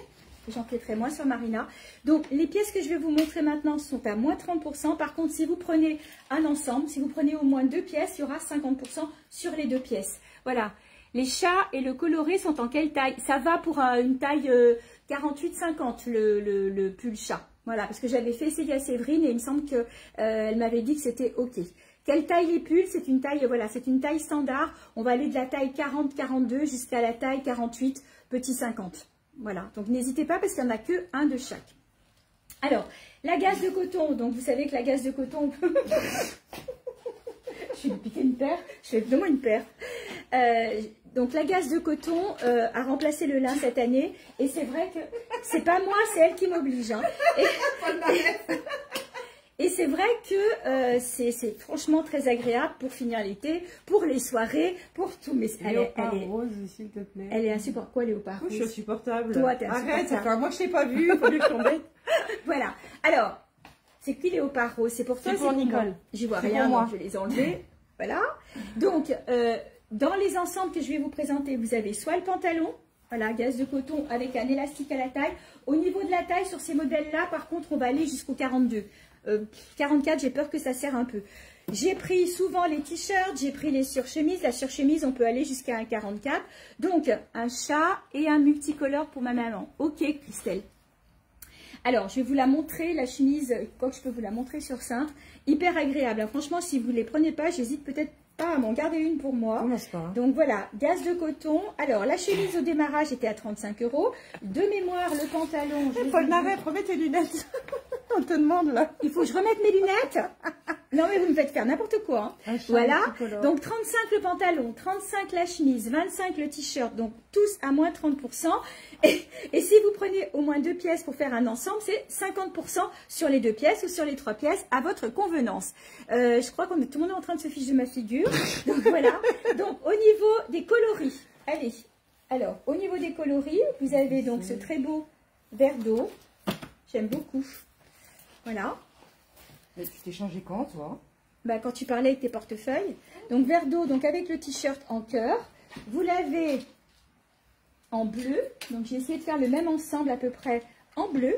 J'empiéterai moins sur Marina. Donc, les pièces que je vais vous montrer maintenant sont à moins 30%. Par contre, si vous prenez un ensemble, si vous prenez au moins 2 pièces, il y aura 50% sur les 2 pièces. Voilà. Les chats et le coloré sont en quelle taille? Ça va pour une taille 48-50, le pull chat. Voilà, parce que j'avais fait essayer à Séverine et il me semble qu'elle m'avait dit que c'était OK. Quelle taille les pulls? C'est une taille, voilà, c'est une taille standard. On va aller de la taille 40-42 jusqu'à la taille 48, petit 50. Voilà, donc n'hésitez pas parce qu'il n'y en a que un de chaque. Alors, la gaze de coton. Donc, vous savez que la gaze de coton... Je vais lui piquer une paire. Je fais donne-moi une paire. Donc, la gaze de coton a remplacé le lin cette année. Et c'est vrai que c'est pas moi, c'est elle qui m'oblige. Hein. Et c'est vrai que c'est franchement très agréable pour finir l'été, pour les soirées, pour tout. Mais
Léopard rose, s'il te plaît.
Elle est insupportable. Quoi, Léopard rose?
Je suis insupportable.
Toi, t'es insupportable.
Arrête, enfin, moi je t'ai pas vu, il faut que je tombe.
Voilà. Alors, c'est qui Léopard rose? C'est pour toi,
c'est pour Nicole.
J'y vois rien, moi. Je vais les enlever. Voilà. Donc, dans les ensembles que je vais vous présenter, vous avez soit le pantalon, Voilà, gaze de coton avec un élastique à la taille. Au niveau de la taille, sur ces modèles-là, par contre, on va aller jusqu'au 42. 44, j'ai peur que ça serre un peu. J'ai pris souvent les t-shirts, j'ai pris les surchemises. La surchemise, on peut aller jusqu'à un 44. Donc, un chat et un multicolore pour ma maman. Ok, Christelle. Alors, je vais vous la montrer, la chemise, quoi que je peux vous la montrer sur cintre. Hyper agréable. Franchement, si vous ne les prenez pas, j'hésite peut-être pas à m'en garder une pour moi. Donc voilà, gaze de coton. Alors, la chemise au démarrage était à 35 €. De mémoire, le pantalon...
Polnareff, remets tes lunettes. On te demande là.
Il faut que je remette mes lunettes. Non mais vous me faites faire n'importe quoi. Hein. Voilà. Donc 35 le pantalon, 35 la chemise, 25 le t-shirt. Donc tous à moins 30%. Et si vous prenez au moins 2 pièces pour faire un ensemble, c'est 50% sur les 2 pièces ou sur les 3 pièces à votre convenance. Je crois qu'on est tout le monde est en train de se ficher de ma figure. Donc voilà. Donc au niveau des coloris. Allez. Alors au niveau des coloris, vous avez donc ce très beau vert d'eau. J'aime beaucoup. Voilà.
Mais tu t'es changé quand, toi?
Bah, quand tu parlais avec tes portefeuilles. Donc, vert d'eau, donc avec le t-shirt en cœur. Vous l'avez en bleu. Donc, j'ai essayé de faire le même ensemble à peu près en bleu.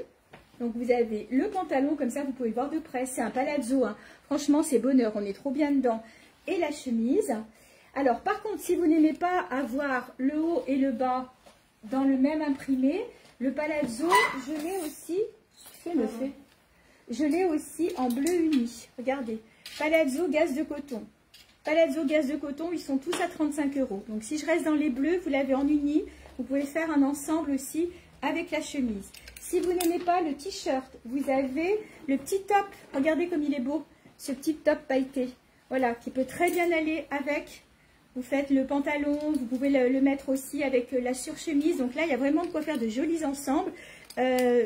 Donc, vous avez le pantalon, comme ça, vous pouvez le voir de près. C'est un palazzo. Hein. Franchement, c'est bonheur. On est trop bien dedans. Et la chemise. Alors, par contre, si vous n'aimez pas avoir le haut et le bas dans le même imprimé, le palazzo, je l'ai aussi... Je l'ai aussi en bleu uni. Regardez. Palazzo, gaze de coton. Palazzo, gaze de coton, ils sont tous à 35 €. Donc, si je reste dans les bleus, vous l'avez en uni. Vous pouvez faire un ensemble aussi avec la chemise. Si vous n'aimez pas le t-shirt, vous avez le petit top. Regardez comme il est beau. Ce petit top pailleté. Voilà, qui peut très bien aller avec. Vous faites le pantalon. Vous pouvez le mettre aussi avec la surchemise. Donc là, il y a vraiment de quoi faire de jolis ensembles.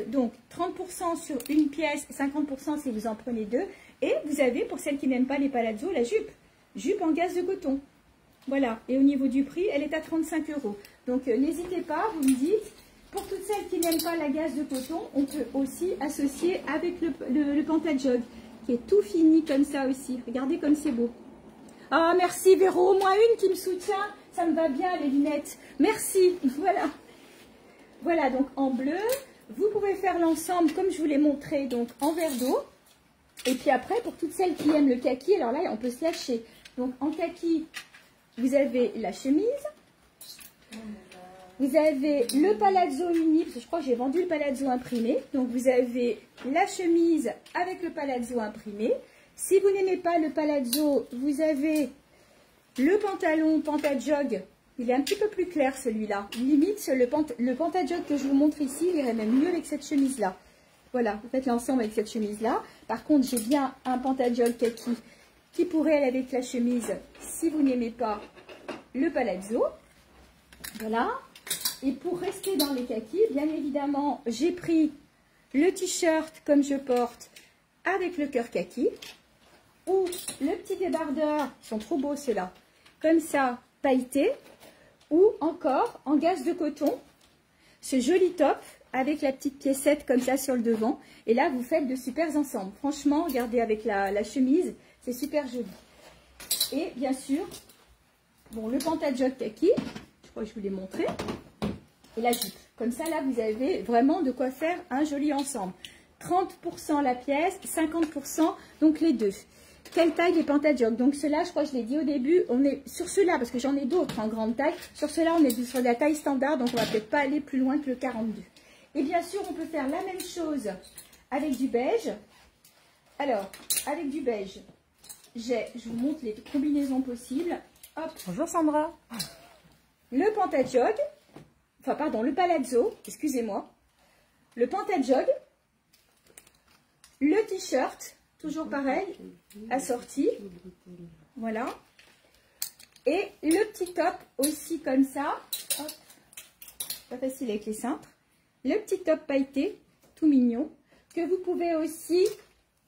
Donc 30% sur une pièce, 50% si vous en prenez deux. Et vous avez, pour celles qui n'aiment pas les palazzos, la jupe. Jupe en gaze de coton. Voilà. Et au niveau du prix, elle est à 35 €. Donc n'hésitez pas, vous me dites. Pour toutes celles qui n'aiment pas la gaze de coton, on peut aussi associer avec le pantajog, qui est tout fini comme ça aussi. Regardez comme c'est beau. Ah, merci Véro, au moins une qui me soutient. Ça me va bien les lunettes. Merci. Voilà. Voilà, donc en bleu. Vous pouvez faire l'ensemble comme je vous l'ai montré, donc en vert d'eau. Et puis après, pour toutes celles qui aiment le kaki, alors là, on peut se lâcher. Donc en kaki, vous avez la chemise. Vous avez le palazzo uni, parce que je crois que j'ai vendu le palazzo imprimé. Donc vous avez la chemise avec le palazzo imprimé. Si vous n'aimez pas le palazzo, vous avez le pantalon pantajog. Il est un petit peu plus clair celui-là. Limite, le pantajog que je vous montre ici, il irait même mieux avec cette chemise-là. Voilà, vous faites l'ensemble avec cette chemise-là. Par contre, j'ai bien un pantajog kaki qui pourrait aller avec la chemise si vous n'aimez pas le palazzo. Voilà. Et pour rester dans les kakis, bien évidemment, j'ai pris le t-shirt comme je porte avec le cœur kaki. Ou le petit débardeur, ils sont trop beaux ceux-là, comme ça, pailleté. Ou encore en gaze de coton, ce joli top avec la petite piécette comme ça sur le devant. Et là, vous faites de super ensembles. Franchement, regardez avec la chemise, c'est super joli. Et bien sûr, bon, le pantajog kaki, je crois que je vous l'ai montré. Et la jupe. Comme ça, là, vous avez vraiment de quoi faire un joli ensemble. 30% la pièce, 50% donc les deux. Quelle taille les pantajog? Donc ceux-là, je crois que je l'ai dit au début, on est sur ceux-là, parce que j'en ai d'autres en grande taille. Sur ceux-là, on est sur la taille standard, donc on va peut-être pas aller plus loin que le 42. Et bien sûr, on peut faire la même chose avec du beige. Alors, avec du beige, je vous montre les combinaisons possibles. Hop.
Bonjour Sandra.
Le pantajog, enfin pardon, le palazzo, excusez-moi. Le pantajog, le t-shirt, toujours pareil, assorti, voilà, et le petit top aussi comme ça, hop, pas facile avec les cintres, le petit top pailleté, tout mignon, que vous pouvez aussi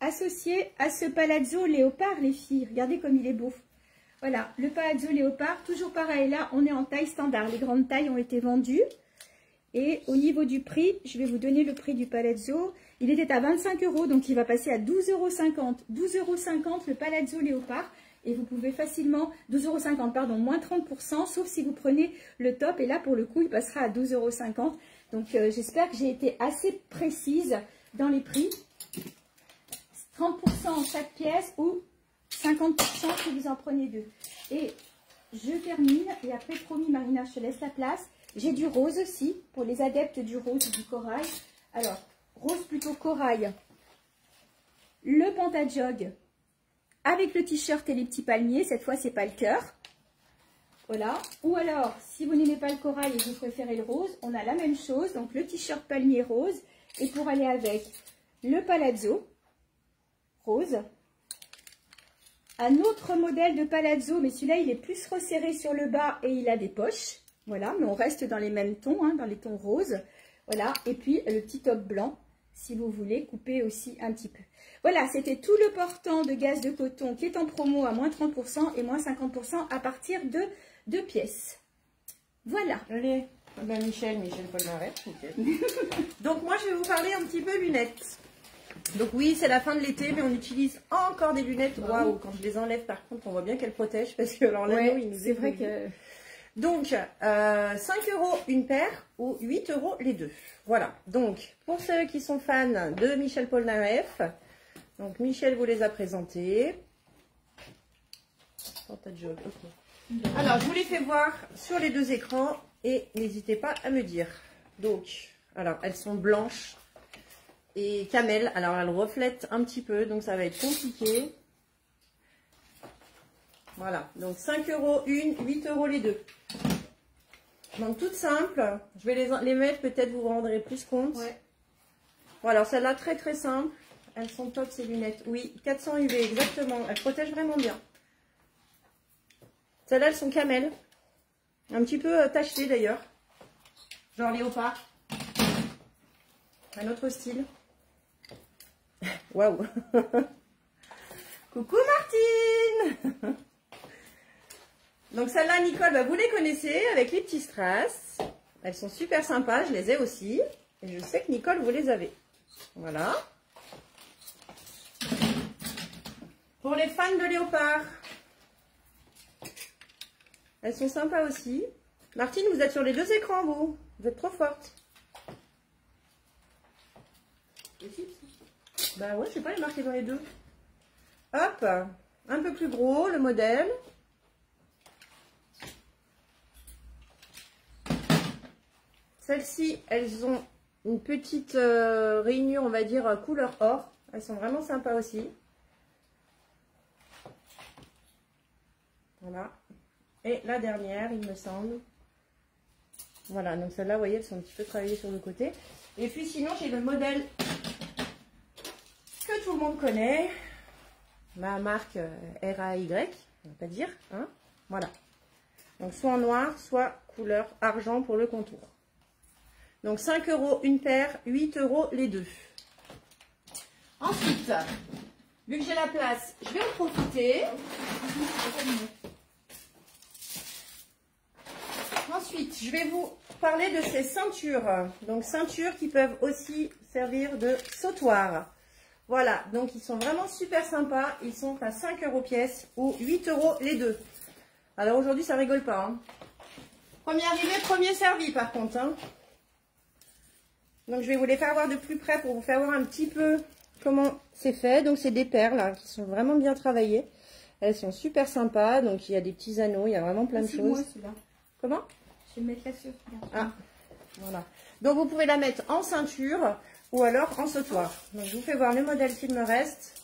associer à ce palazzo léopard les filles, regardez comme il est beau, voilà, le palazzo léopard, toujours pareil, là on est en taille standard, les grandes tailles ont été vendues. Et au niveau du prix, je vais vous donner le prix du palazzo. Il était à 25 €, donc il va passer à 12,50 €. 12,50 € le palazzo léopard. Et vous pouvez facilement, 12,50 €, pardon, moins 30%, sauf si vous prenez le top. Et là, pour le coup, il passera à 12,50 €. Donc, j'espère que j'ai été assez précise dans les prix. 30% chaque pièce ou 50% si vous en prenez deux. Et je termine. Et après, promis, Marina, je te laisse la place. J'ai du rose aussi, pour les adeptes du rose ou du corail. Alors, rose plutôt corail. Le pantajog avec le t-shirt et les petits palmiers. Cette fois, c'est pas le cœur. Voilà. Ou alors, si vous n'aimez pas le corail et que vous préférez le rose, on a la même chose. Donc, le t-shirt palmier rose. Et pour aller avec le palazzo rose. Un autre modèle de palazzo, mais celui-là, il est plus resserré sur le bas et il a des poches. Voilà, mais on reste dans les mêmes tons, hein, dans les tons roses. Voilà, et puis le petit top blanc, si vous voulez couper aussi un petit peu. Voilà, c'était tout le portant de gaze de coton qui est en promo à moins 30% et moins 50% à partir de 2 pièces. Voilà.
Allez, ben Michel Polnareff. Okay. Donc moi, je vais vous parler un petit peu lunettes. Donc oui, c'est la fin de l'été, mais on utilise encore des lunettes. Waouh, quand je les enlève, par contre, on voit bien qu'elles protègent parce que alors l'anneau, il nous
c'est vrai que...
Donc, 5 € une paire ou 8 € les deux. Voilà. Donc, pour ceux qui sont fans de Michel Polnareff, donc Michel vous les a présentés. Alors, je vous les fais voir sur les deux écrans et n'hésitez pas à me dire. Donc, alors, elles sont blanches et camel. Alors, elles reflètent un petit peu, donc ça va être compliqué. Voilà, donc 5 € une, 8 € les deux. Donc toutes simples, je vais les mettre, peut-être vous vous rendrez plus compte. Ouais. Bon, alors celle-là, très très simple. Elles sont top ces lunettes. Oui, 400 UV, exactement. Elles protègent vraiment bien. Celles-là, elles sont camel. Un petit peu tachetées d'ailleurs. Genre léopard. Un autre style. Waouh. Coucou Martine. Donc celles-là, Nicole, bah, vous les connaissez avec les petits strass. Elles sont super sympas, je les ai aussi. Et je sais que Nicole, vous les avez. Voilà. Pour les fans de léopard, elles sont sympas aussi. Martine, vous êtes sur les deux écrans, vous. Vous êtes trop forte. Bah ouais, je sais pas, il est marqué dans les deux. Hop, un peu plus gros, le modèle. Celles-ci, elles ont une petite rainure, on va dire, couleur or. Elles sont vraiment sympas aussi. Voilà. Et la dernière, il me semble. Voilà, donc celles-là, vous voyez, elles sont un petit peu travaillées sur le côté. Et puis sinon, j'ai le modèle que tout le monde connaît. Ma marque RAY, on va pas dire. Hein, voilà. Donc soit en noir, soit couleur argent pour le contour. Donc 5 € une paire, 8 € les deux. Ensuite, vu que j'ai la place, je vais en profiter. Ensuite, je vais vous parler de ces ceintures. Donc ceintures qui peuvent aussi servir de sautoir. Voilà, donc ils sont vraiment super sympas. Ils sont à 5 € pièce ou 8 € les deux. Alors aujourd'hui, ça rigole pas. Hein. Premier arrivé, premier servi par contre. Hein. Donc je vais vous les faire voir de plus près pour vous faire voir un petit peu comment c'est fait. Donc c'est des perles hein, qui sont vraiment bien travaillées. Elles sont super sympas. Donc il y a des petits anneaux, il y a vraiment plein de choses. Moi, comment?
Je vais mettre la sur.
Ah, voilà. Donc vous pouvez la mettre en ceinture ou alors en sautoir. Donc je vous fais voir le modèle qu'il me reste.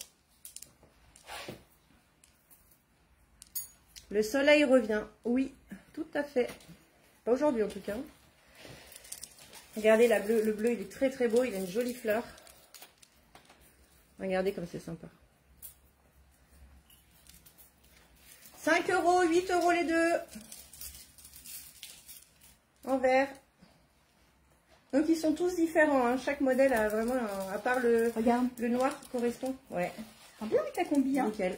Le soleil revient. Oui, tout à fait. Pas aujourd'hui en tout cas. Regardez le bleu, il est très très beau. Il a une jolie fleur. Regardez comme c'est sympa. 5 €, 8 € les deux. En vert. Donc ils sont tous différents. Hein. Chaque modèle a vraiment, à part le noir qui correspond. Ouais.
Ah bien avec ta combi. Hein.
Nickel.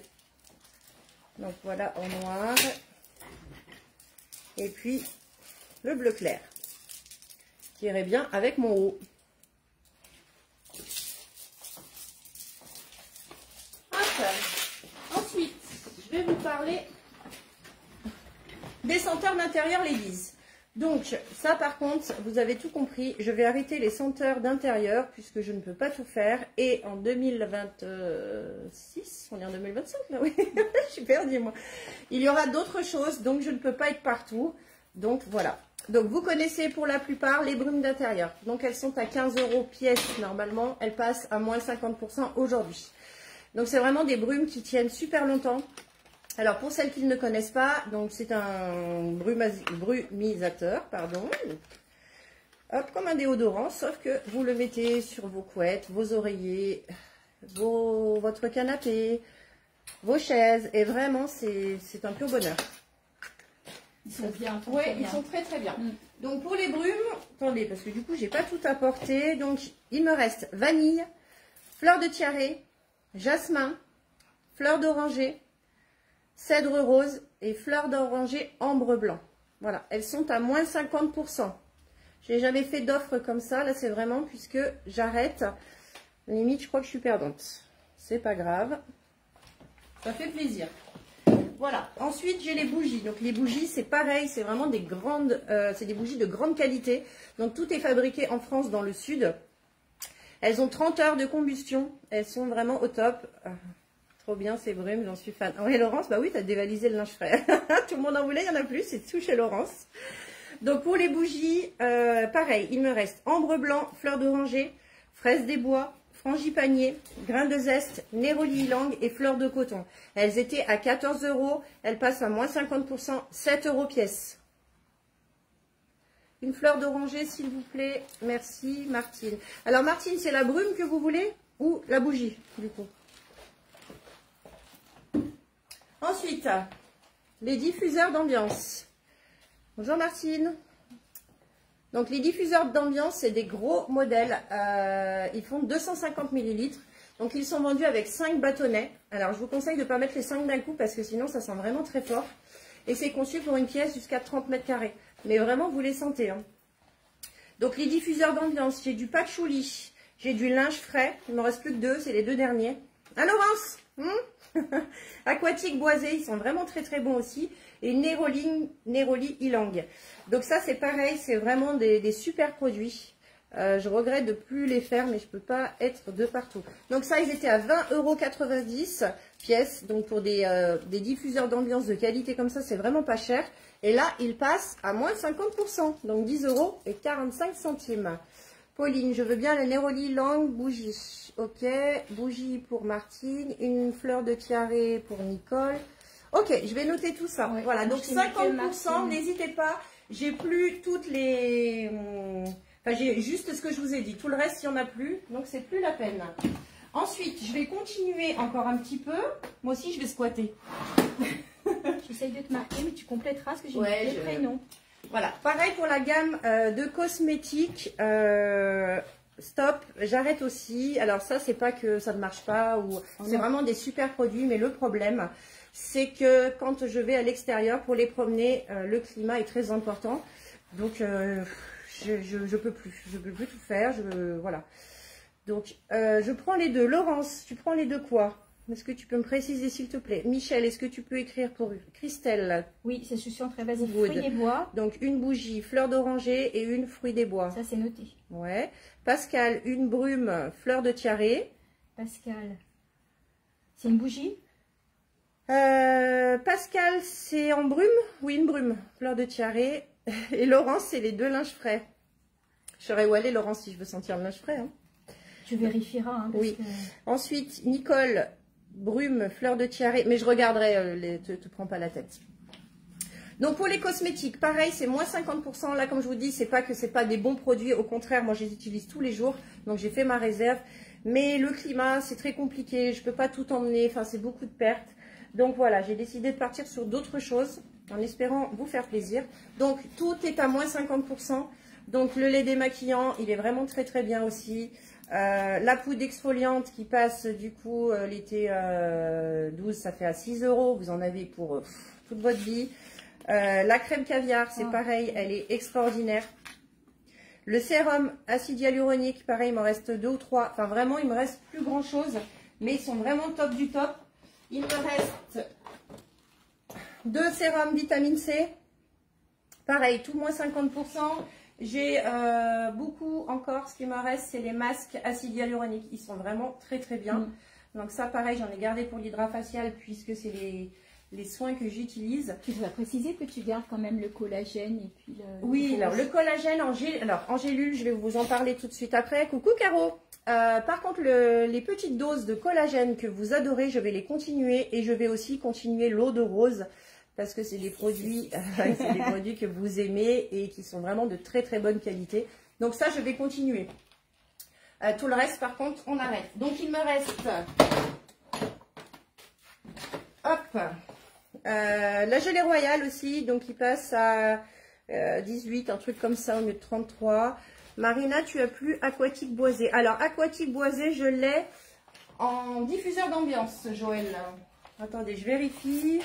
Donc voilà en noir. Et puis le bleu clair. Qui irait bien avec mon haut. Hop. Ensuite, je vais vous parler des senteurs d'intérieur Ladies. Donc ça par contre, vous avez tout compris, je vais arrêter les senteurs d'intérieur puisque je ne peux pas tout faire. Et en 2026, on est en 2025 là, oui, je suis perdue moi. Il y aura d'autres choses, donc je ne peux pas être partout. Donc voilà. Donc vous connaissez pour la plupart les brumes d'intérieur. Donc elles sont à 15 € pièce normalement, elles passent à moins 50% aujourd'hui. Donc c'est vraiment des brumes qui tiennent super longtemps. Alors pour celles qui ne connaissent pas, donc c'est un brumisateur, pardon. Hop, comme un déodorant, sauf que vous le mettez sur vos couettes, vos oreillers, votre canapé, vos chaises, et vraiment c'est un pur bonheur.
Ils sont bien.
Oui, ils sont très très bien. Donc pour les brumes, attendez, parce que du coup j'ai pas tout apporté. Donc il me reste vanille, fleur de tiare, jasmin, fleur d'oranger, cèdre rose et fleur d'oranger ambre blanc. Voilà, elles sont à moins 50%. Je n'ai jamais fait d'offre comme ça. Là, c'est vraiment puisque j'arrête. Limite, je crois que je suis perdante. C'est pas grave. Ça fait plaisir. Voilà. Ensuite, j'ai les bougies. Donc, les bougies, c'est pareil. C'est vraiment des grandes... c'est des bougies de grande qualité. Donc, tout est fabriqué en France, dans le sud. Elles ont 30 heures de combustion. Elles sont vraiment au top. Trop bien ces brumes, j'en suis fan. Oui, Laurence, bah oui, tu as dévalisé le linge frais. Tout le monde en voulait, il n'y en a plus, c'est tout chez Laurence. Donc pour les bougies, pareil, il me reste ambre blanc, fleur d'oranger, fraise des bois, frangipanier, grain de zeste, néroli ylang et fleur de coton. Elles étaient à 14 €, elles passent à moins 50%, 7 € pièce. Une fleur d'oranger, s'il vous plaît. Merci, Martine. Alors, Martine, c'est la brume que vous voulez ou la bougie, du coup? Ensuite, les diffuseurs d'ambiance. Bonjour Martine. Donc les diffuseurs d'ambiance, c'est des gros modèles. Ils font 250 ml. Donc ils sont vendus avec 5 bâtonnets. Alors je vous conseille de ne pas mettre les 5 d'un coup parce que sinon ça sent vraiment très fort. Et c'est conçu pour une pièce jusqu'à 30 mètres carrés. Mais vraiment vous les sentez. Hein. Donc les diffuseurs d'ambiance, j'ai du patchouli, j'ai du linge frais. Il ne me reste plus que 2, c'est les 2 derniers. Ah Laurence Aquatique boisé, ils sont vraiment très très bons aussi. Et Néroli ylang. Donc ça c'est pareil, c'est vraiment des super produits. Je regrette de ne plus les faire, mais je ne peux pas être de partout. Donc ça, ils étaient à 20,90 € pièce. Donc pour des diffuseurs d'ambiance de qualité comme ça, c'est vraiment pas cher. Et là, ils passent à moins 50%. Donc 10,45 €. Pauline, je veux bien la Néroli ylang bougie. Ok, bougie pour Martine, une fleur de tiare pour Nicole. Ok, je vais noter tout ça. Oui, voilà, donc 50%, n'hésitez pas. J'ai plus toutes les... Enfin, j'ai juste ce que je vous ai dit. Tout le reste, il n'y en a plus, donc c'est plus la peine. Ensuite, je vais continuer encore un petit peu. Moi aussi, je vais squatter.
J'essaye de te marquer, mais tu compléteras ce que j'ai mis les prénoms.
Voilà, pareil pour la gamme de cosmétiques. Stop, j'arrête aussi. Alors ça, c'est pas que ça ne marche pas, ou c'est vraiment des super produits, mais le problème, c'est que quand je vais à l'extérieur pour les promener, le climat est très important. Donc, je peux plus tout faire. Voilà. Donc, je prends les deux. Laurence, tu prends les deux quoi? Est-ce que tu peux me préciser s'il te plaît? Michel, est-ce que tu peux écrire pour Christelle?
Oui, c'est succiant, très basique. Fruits des bois.
Donc, une bougie, fleur d'oranger et une fruit des bois.
Ça, c'est noté.
Ouais. Pascal, une brume, fleur de tiare.
Pascal, c'est une bougie?
Pascal, c'est en brume? Oui, une brume, fleur de tiare. Et Laurence, c'est les deux linges frais. Je saurais où aller, Laurence, si je veux sentir le linge frais. Hein.
Tu vérifieras. Hein, parce
oui.
Que...
Ensuite, Nicole, brume, fleur de tiare. Mais je regarderai, te prends pas la tête. Donc, pour les cosmétiques, pareil, c'est moins 50%. Là, comme je vous dis, c'est pas que c'est pas des bons produits. Au contraire, moi, je les utilise tous les jours. Donc, j'ai fait ma réserve. Mais le climat, c'est très compliqué. Je peux pas tout emmener. Enfin, c'est beaucoup de pertes. Donc, voilà, j'ai décidé de partir sur d'autres choses en espérant vous faire plaisir. Donc, tout est à moins 50%. Donc, le lait démaquillant, il est vraiment très, très bien aussi. La poudre exfoliante qui passe, du coup, l'été 12, ça fait à 6 €. Vous en avez pour toute votre vie. La crème caviar, c'est pareil, elle est extraordinaire. Le sérum acide hyaluronique, pareil, il me reste 2 ou 3. Enfin, vraiment, il me reste plus grand chose. Mais ils sont vraiment top du top. Il me reste 2 sérums vitamine C. Pareil, tout moins 50%. J'ai beaucoup encore. Ce qui me reste, c'est les masques acide hyaluronique. Ils sont vraiment très très bien. Donc ça, pareil, j'en ai gardé pour l'hydra facial puisque c'est les soins que j'utilise.
Tu dois préciser que tu gardes quand même le collagène et puis
Oui, alors le collagène en gélule, je vais vous en parler tout de suite après. Coucou Caro. Par contre, les petites doses de collagène que vous adorez, je vais les continuer et je vais aussi continuer l'eau de rose parce que c'est des produits, que vous aimez et qui sont vraiment de très très bonne qualité. Donc ça, je vais continuer. Tout le reste, par contre, on arrête. Donc il me reste, hop, la gelée royale aussi, donc il passe à 18, un truc comme ça au lieu de 33. Marina, tu as plus aquatique boisé. Alors, aquatique boisé, je l'ai en diffuseur d'ambiance, Joël. Attendez, je vérifie.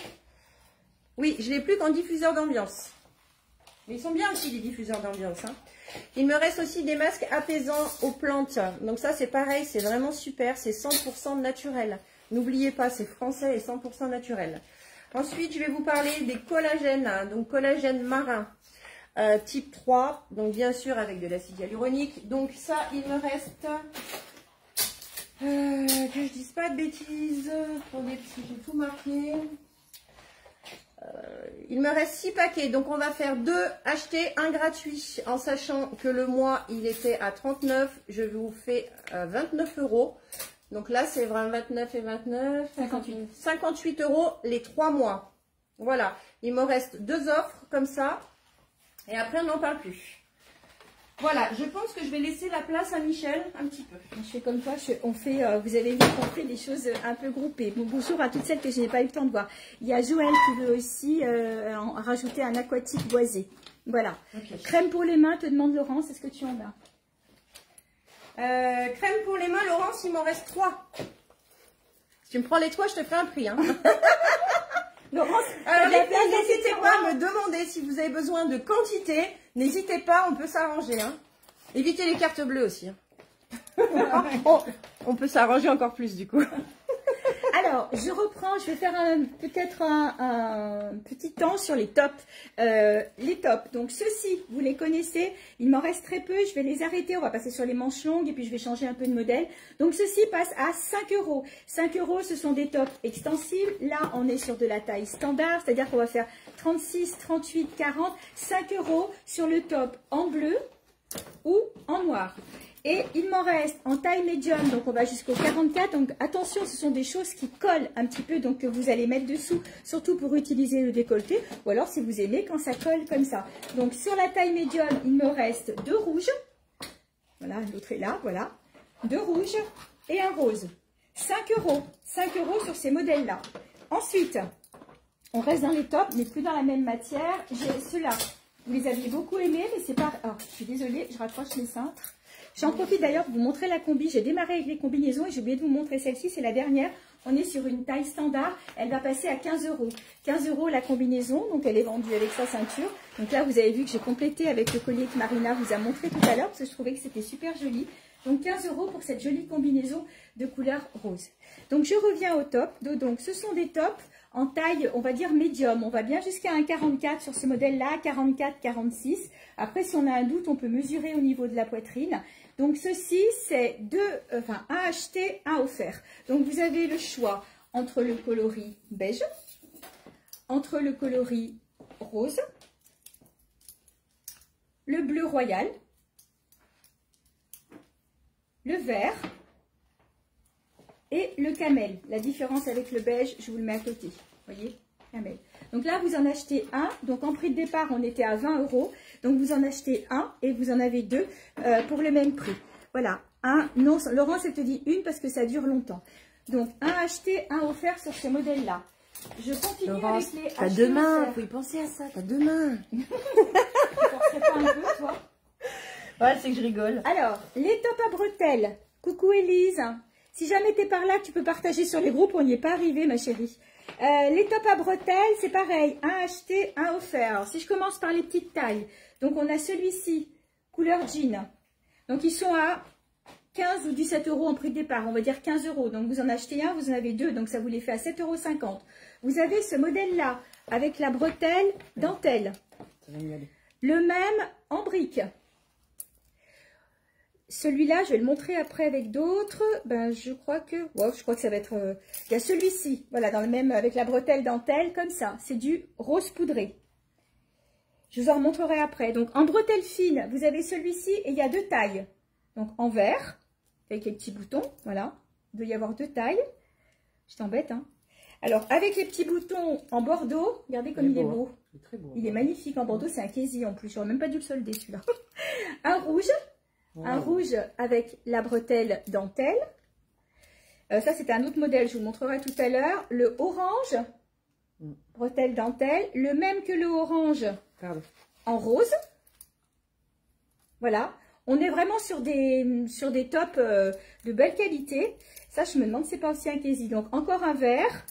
Oui, je l'ai plus qu'en diffuseur d'ambiance. Mais ils sont bien aussi, les diffuseurs d'ambiance. Hein. Il me reste aussi des masques apaisants aux plantes. Donc ça, c'est pareil, c'est vraiment super. C'est 100% naturel. N'oubliez pas, c'est français et 100% naturel. Ensuite, je vais vous parler des collagènes. Donc, collagène marin. Type 3, donc bien sûr avec de l'acide hyaluronique. Donc ça, il me reste, que je dise pas de bêtises, attendez, parce que j'ai tout marqué. Il me reste 6 paquets, donc on va faire 2 achetés, 1 gratuit, en sachant que le mois, il était à 39, je vous fais 29 €. Donc là, c'est vraiment 29 et 29, 58 € les 3 mois. Voilà, il me reste 2 offres comme ça. Et après, on n'en parle plus. Voilà, je pense que je vais laisser la place à Michel un petit peu.
Je fais comme toi, on fait, vous avez vu qu'on fait des choses un peu groupées. Bon, bonjour à toutes celles que je n'ai pas eu le temps de voir. Il y a Joël qui veut aussi rajouter un aquatique boisé. Voilà. Okay. Crème pour les mains, te demande Laurence, est-ce que tu en as?
Crème pour les mains, Laurence, il m'en reste 3. Si tu me prends les 3, je te fais un prix. Hein.
Laurence,
alors les filles, n'hésitez pas à me demander si vous avez besoin de quantité. N'hésitez pas, on peut s'arranger. Hein. Évitez les cartes bleues aussi. Hein. On peut s'arranger encore plus du coup.
Alors, je reprends, je vais faire peut-être un petit temps sur les tops. Les tops, donc ceux-ci, vous les connaissez, il m'en reste très peu, je vais les arrêter, on va passer sur les manches longues et puis je vais changer un peu de modèle. Donc ceux-ci passent à 5 €. 5 €, ce sont des tops extensibles. Là, on est sur de la taille standard, c'est-à-dire qu'on va faire 36, 38, 40, 5 € sur le top en bleu ou en noir. Et il m'en reste en taille médium, donc on va jusqu'au 44. Donc attention, ce sont des choses qui collent un petit peu, donc que vous allez mettre dessous, surtout pour utiliser le décolleté, ou alors si vous aimez quand ça colle comme ça. Donc sur la taille médium, il me reste 2 rouges. Voilà, l'autre est là, voilà. 2 rouges et un rose. 5 €. 5 € sur ces modèles-là. Ensuite, on reste dans les tops, mais plus dans la même matière. J'ai ceux-là. Vous les aviez beaucoup aimés, mais c'est pas... Alors, je suis désolée, je raccroche les cintres. J'en profite d'ailleurs pour vous montrer la combi. J'ai démarré avec les combinaisons et j'ai oublié de vous montrer celle-ci. C'est la dernière. On est sur une taille standard. Elle va passer à 15 €. 15 € la combinaison. Donc, elle est vendue avec sa ceinture. Donc là, vous avez vu que j'ai complété avec le collier que Marina vous a montré tout à l'heure parce que je trouvais que c'était super joli. Donc, 15 € pour cette jolie combinaison de couleur rose. Donc, je reviens au top. Donc, ce sont des tops en taille, on va dire médium. On va bien jusqu'à un 44 sur ce modèle-là, 44, 46. Après, si on a un doute, on peut mesurer au niveau de la poitrine. Donc, ceci, c'est un acheté, un offert. Donc, vous avez le choix entre le coloris beige, entre le coloris rose, le bleu royal, le vert et le camel. La différence avec le beige, je vous le mets à côté. Vous voyez, camel. Donc là, vous en achetez un. Donc en prix de départ, on était à 20 €. Donc vous en achetez un et vous en avez deux pour le même prix. Voilà. Un, non, Laurence, elle te dit une parce que ça dure longtemps. Donc un acheté, un offert sur ce modèle-là. Je continue
Laurence,
avec les
t'as deux mains, faut y penser à ça, t'as deux mains.
Tu forcerais pas un peu, toi?
Ouais, c'est que je rigole.
Alors, les tops à bretelles. Coucou Élise. Si jamais t'es par là, tu peux partager sur les groupes, on n'y est pas arrivé, ma chérie. Les tops à bretelles, c'est pareil, un acheté, un offert. Alors, si je commence par les petites tailles, donc on a celui-ci, couleur jean. Donc, ils sont à 15 ou 17 euros en prix de départ. On va dire 15 euros. Donc, vous en achetez un, vous en avez deux. Donc, ça vous les fait à 7,50 euros. Vous avez ce modèle-là avec la bretelle dentelle. Le même en brique. Celui-là, je vais le montrer après avec d'autres. Ben, je crois que ça va être... il y a celui-ci, voilà, dans le même, avec la bretelle dentelle, comme ça. C'est du rose poudré. Je vous en montrerai après. Donc, en bretelle fine, vous avez celui-ci et il y a deux tailles. Donc, en vert, avec les petits boutons, voilà. Il doit y avoir deux tailles. Je t'embête, hein. Alors, avec les petits boutons en bordeaux, regardez comme il est beau.
Il est très beau.
Il est magnifique en bordeaux, c'est un kési en plus. J'aurais même pas dû le solder, celui-là. Un rouge. Un rouge avec la bretelle dentelle. Ça, c'était un autre modèle, je vous le montrerai tout à l'heure. Le orange, bretelle dentelle. Le même que le orange en rose. Voilà. On est vraiment sur des tops de belle qualité. Ça, je me demande si c'est pas aussi un kési. Donc, encore un vert.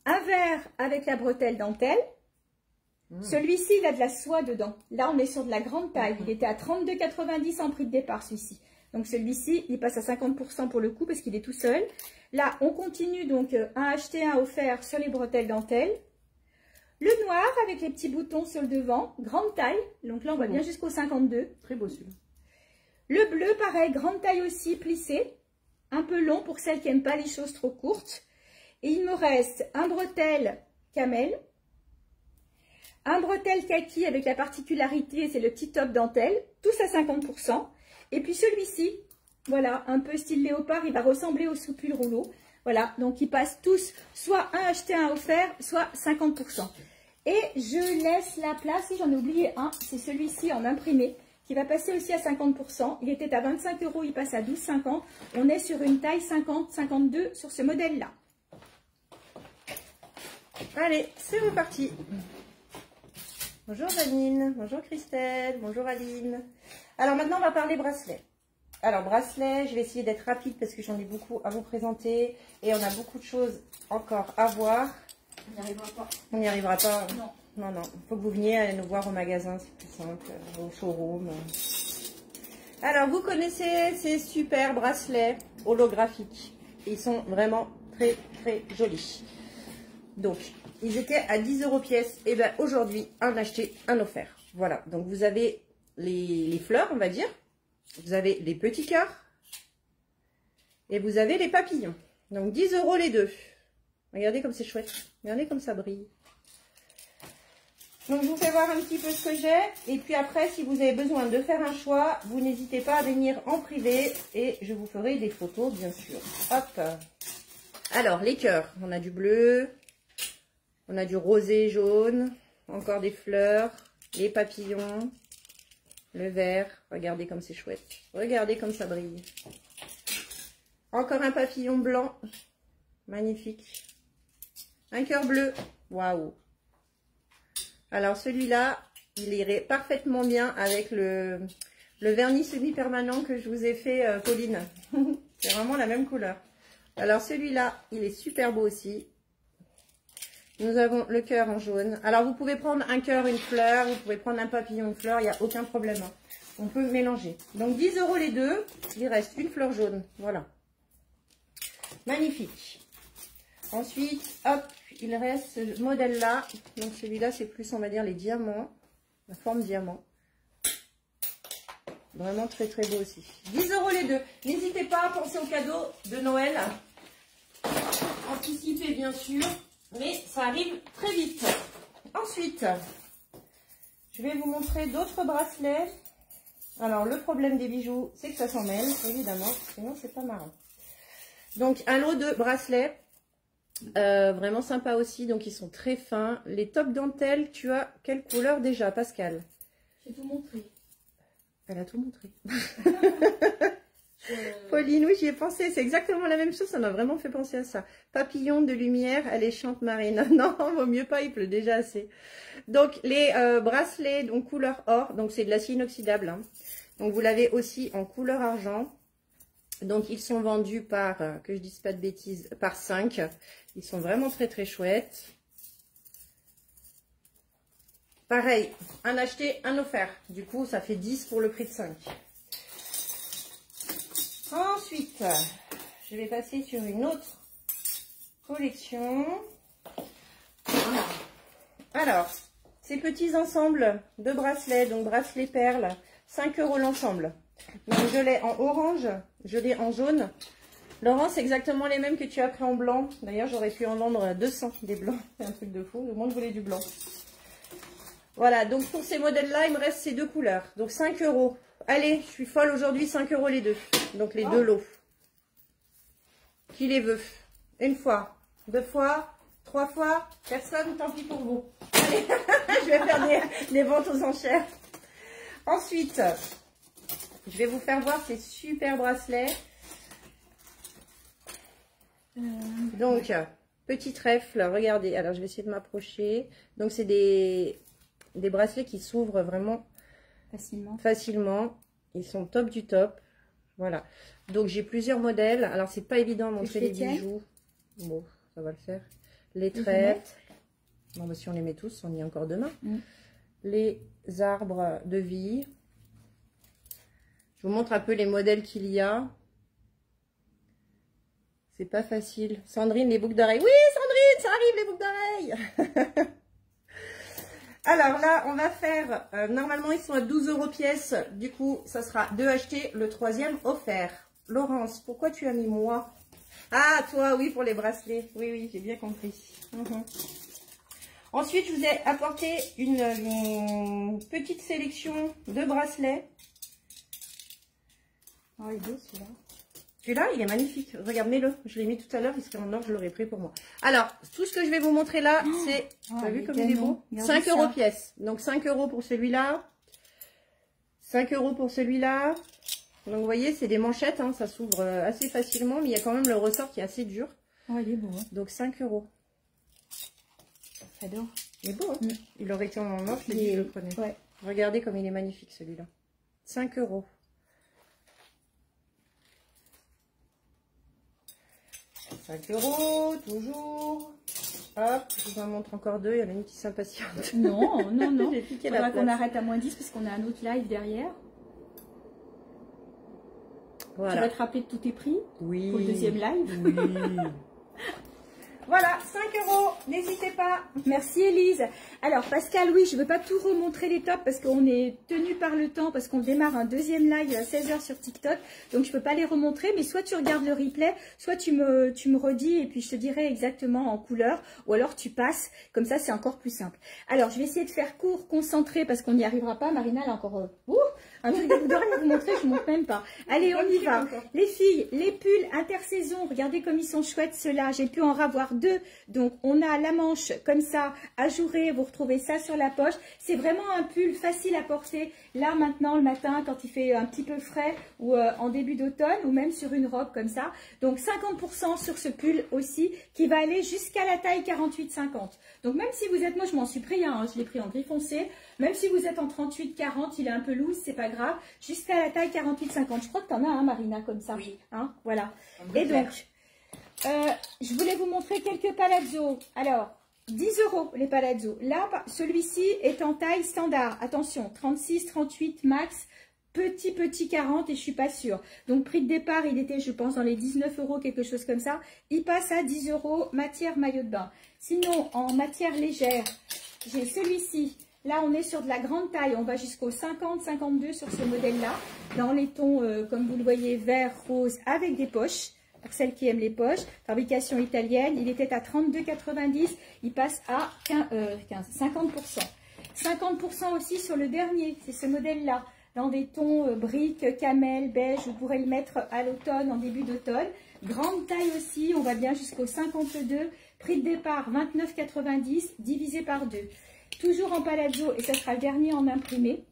Un vert avec la bretelle dentelle. Celui-ci, il a de la soie dedans. Là, on est sur de la grande taille. Il était à 32,90 en prix de départ, celui-ci. Donc, celui-ci, il passe à 50% pour le coup parce qu'il est tout seul. Là, on continue donc un acheté, un offert sur les bretelles dentelles. Le noir avec les petits boutons sur le devant, grande taille. Donc là, on va bien jusqu'au 52.
Très beau celui-là.
Le bleu, pareil, grande taille aussi, plissé. Un peu long pour celles qui n'aiment pas les choses trop courtes. Et il me reste un bretelle camel. Un bretelle kaki avec la particularité, c'est le petit top dentelle, tous à 50%. Et puis celui-ci, voilà, un peu style léopard, il va ressembler au soupul rouleau. Voilà, donc ils passent tous, soit un acheté, un offert, soit 50%. Et je laisse la place, si j'en ai oublié un, c'est celui-ci en imprimé, qui va passer aussi à 50%. Il était à 25 euros, il passe à 12,50. On est sur une taille 50-52 sur ce modèle-là.
Allez, c'est reparti. Bonjour Janine, bonjour Christelle, bonjour Aline. Alors maintenant on va parler bracelet. Alors bracelet, je vais essayer d'être rapide parce que j'en ai beaucoup à vous présenter et on a beaucoup de choses encore à voir.
On n'y arrivera pas.
On n'y arrivera pas.
Non.
Non, non. Il faut que vous veniez aller nous voir au magasin, c'est plus simple, au showroom. Alors vous connaissez ces super bracelets holographiques. Ils sont vraiment très très jolis. Donc, ils étaient à 10 euros pièce. Et bien aujourd'hui, un acheté, un offert. Voilà. Donc vous avez les fleurs, on va dire. Vous avez les petits cœurs. Et vous avez les papillons. Donc 10 euros les deux. Regardez comme c'est chouette. Regardez comme ça brille. Donc je vous fais voir un petit peu ce que j'ai. Et puis après, si vous avez besoin de faire un choix, vous n'hésitez pas à venir en privé. Et je vous ferai des photos, bien sûr. Hop. Alors, les cœurs. On a du bleu. On a du rosé jaune, encore des fleurs, les papillons, le vert. Regardez comme c'est chouette. Regardez comme ça brille. Encore un papillon blanc. Magnifique. Un cœur bleu. Waouh. Alors celui-là, il irait parfaitement bien avec le vernis semi-permanent que je vous ai fait, Pauline. C'est vraiment la même couleur. Alors celui-là, il est super beau aussi. Nous avons le cœur en jaune. Alors, vous pouvez prendre un cœur, une fleur. Vous pouvez prendre un papillon, une fleur. Il n'y a aucun problème. Hein. On peut mélanger. Donc, 10 euros les deux. Il reste une fleur jaune. Voilà. Magnifique. Ensuite, hop, il reste ce modèle-là. Donc, celui-là, c'est plus, on va dire, les diamants. La forme diamant. Vraiment très, très beau aussi. 10 euros les deux. N'hésitez pas à penser au cadeau de Noël. Anticipez, bien sûr. Mais ça arrive très vite. Ensuite, je vais vous montrer d'autres bracelets. Alors, le problème des bijoux, c'est que ça s'en mêle, évidemment. Sinon, c'est pas marrant. Donc, un lot de bracelets. Vraiment sympa aussi. Donc, ils sont très fins. Les top dentelles, tu as quelle couleur déjà, Pascal?
J'ai tout montré.
Elle a tout montré. Pauline, oui, j'y ai pensé. C'est exactement la même chose. Ça m'a vraiment fait penser à ça. Papillon de lumière, elle est chante marine. Non, vaut mieux pas, il pleut déjà assez. Donc, les bracelets, donc couleur or. Donc, c'est de l'acier inoxydable. Hein. Donc, vous l'avez aussi en couleur argent. Donc, ils sont vendus par, que je dise pas de bêtises, par 5. Ils sont vraiment très, très chouettes. Pareil, un acheté, un offert. Du coup, ça fait 10 pour le prix de 5. Ensuite, je vais passer sur une autre collection. Voilà. Alors, ces petits ensembles de bracelets, donc bracelets perles, 5 € l'ensemble. Donc je l'ai en orange, je l'ai en jaune. Laurent, c'est exactement les mêmes que tu as pris en blanc. D'ailleurs, j'aurais pu en vendre 200 des blancs. C'est un truc de fou. Le monde voulait du blanc. Voilà, donc pour ces modèles-là, il me reste ces deux couleurs. Donc 5 €. Allez, je suis folle aujourd'hui, 5 € les deux. Donc les deux lots. Qui les veut? Une fois, 2 fois, 3 fois. Personne, tant pis pour vous. Allez, je vais faire des ventes aux enchères. Ensuite, je vais vous faire voir ces super bracelets. Donc, petit trèfle, regardez. Alors, je vais essayer de m'approcher. Donc, c'est des bracelets qui s'ouvrent vraiment facilement. Ils sont top du top. Voilà. Donc, j'ai plusieurs modèles. Alors, c'est pas évident de montrer les bijoux. Bon, ça va le faire. Les trèfles. Bon, bah, si on les met tous, on y est encore demain. Les arbres de vie. Je vous montre un peu les modèles qu'il y a. C'est pas facile. Sandrine, les boucles d'oreilles. Oui, Sandrine, ça arrive, les boucles d'oreilles. Alors là, on va faire... normalement, ils sont à 12 € pièce. Du coup, ça sera 2 achetés, le 3e offert. Laurence, pourquoi tu as mis moi? Ah, toi, oui, pour les bracelets. Oui, oui, j'ai bien compris. Ensuite, je vous ai apporté une petite sélection de bracelets. Oh, il est beau celui-là. Celui-là, il est magnifique. Regarde, mets-le. Je l'ai mis tout à l'heure, parce qu'en or, je l'aurais pris pour moi. Alors, tout ce que je vais vous montrer là, c'est... Tu as vu comme il est beau? 5 € pièce. Donc, 5 € pour celui-là. 5 € pour celui-là. Donc, vous voyez, c'est des manchettes. Hein, ça s'ouvre assez facilement, mais il y a quand même le ressort qui est assez dur.
Oh, il est beau. Hein.
Donc, 5 €.
J'adore.
Il est beau, hein. Il aurait été en or, je t'ai dit, je le prenais. Ouais. Regardez comme il est magnifique, celui-là. 5 €. 5 €, toujours. Hop, je vous en montre encore deux. Il y en a une qui s'impatiente.
Non, non, non.
J'ai piqué
la place. Qu'on arrête à -10 parce qu'on a un autre live derrière. Voilà. Tu vas te rappeler de tous tes prix?
Oui.
Pour le deuxième live?
Oui. Voilà, 5 €, n'hésitez pas.
Merci Elise. Alors Pascal, oui, je ne veux pas tout remontrer les tops parce qu'on est tenu par le temps, parce qu'on démarre un deuxième live à 16 h sur TikTok. Donc je ne peux pas les remontrer, mais soit tu regardes le replay, soit tu me redis et puis je te dirai exactement en couleur, ou alors tu passes, comme ça c'est encore plus simple. Alors je vais essayer de faire court, concentré, parce qu'on n'y arrivera pas. Marina, elle a encore un truc de boudoir à vous montrer, je ne montre même pas. Allez, on y va. Les filles, les pulls intersaison, regardez comme ils sont chouettes ceux-là. J'ai pu en avoir deux. Donc, on a la manche comme ça, ajourée. Vous retrouvez ça sur la poche. C'est vraiment un pull facile à porter. Là, maintenant, le matin, quand il fait un petit peu frais ou en début d'automne ou même sur une robe comme ça. Donc, 50% sur ce pull aussi qui va aller jusqu'à la taille 48-50. Donc, même si vous êtes, moi, je m'en suis pris un, hein, je l'ai pris en gris foncé. Même si vous êtes en 38-40, il est un peu loose, c'est pas grave. Jusqu'à la taille 48-50. Je crois que tu en as un, Marina, comme ça. Oui. Hein, voilà. Et donc, je voulais vous montrer quelques palazzos. Alors, 10 € les palazzos. Là, celui-ci est en taille standard. Attention, 36, 38 max. Petit 40 et je suis pas sûre. Donc, prix de départ, il était, je pense, dans les 19 €, quelque chose comme ça. Il passe à 10 € matière maillot de bain. Sinon, en matière légère, j'ai celui-ci. Là, on est sur de la grande taille. On va jusqu'au 50-52 sur ce modèle-là. Dans les tons, comme vous le voyez, vert, rose, avec des poches. Pour celles qui aiment les poches. Fabrication italienne. Il était à 32,90. Il passe à 50%. 50% aussi sur le dernier. C'est ce modèle-là. Dans des tons briques, camel, beige. Vous pourrez le mettre à l'automne, en début d'automne. Grande taille aussi. On va bien jusqu'au 52. Prix de départ, 29,90 divisé par 2. Toujours en palazzo et ça sera le dernier en imprimé.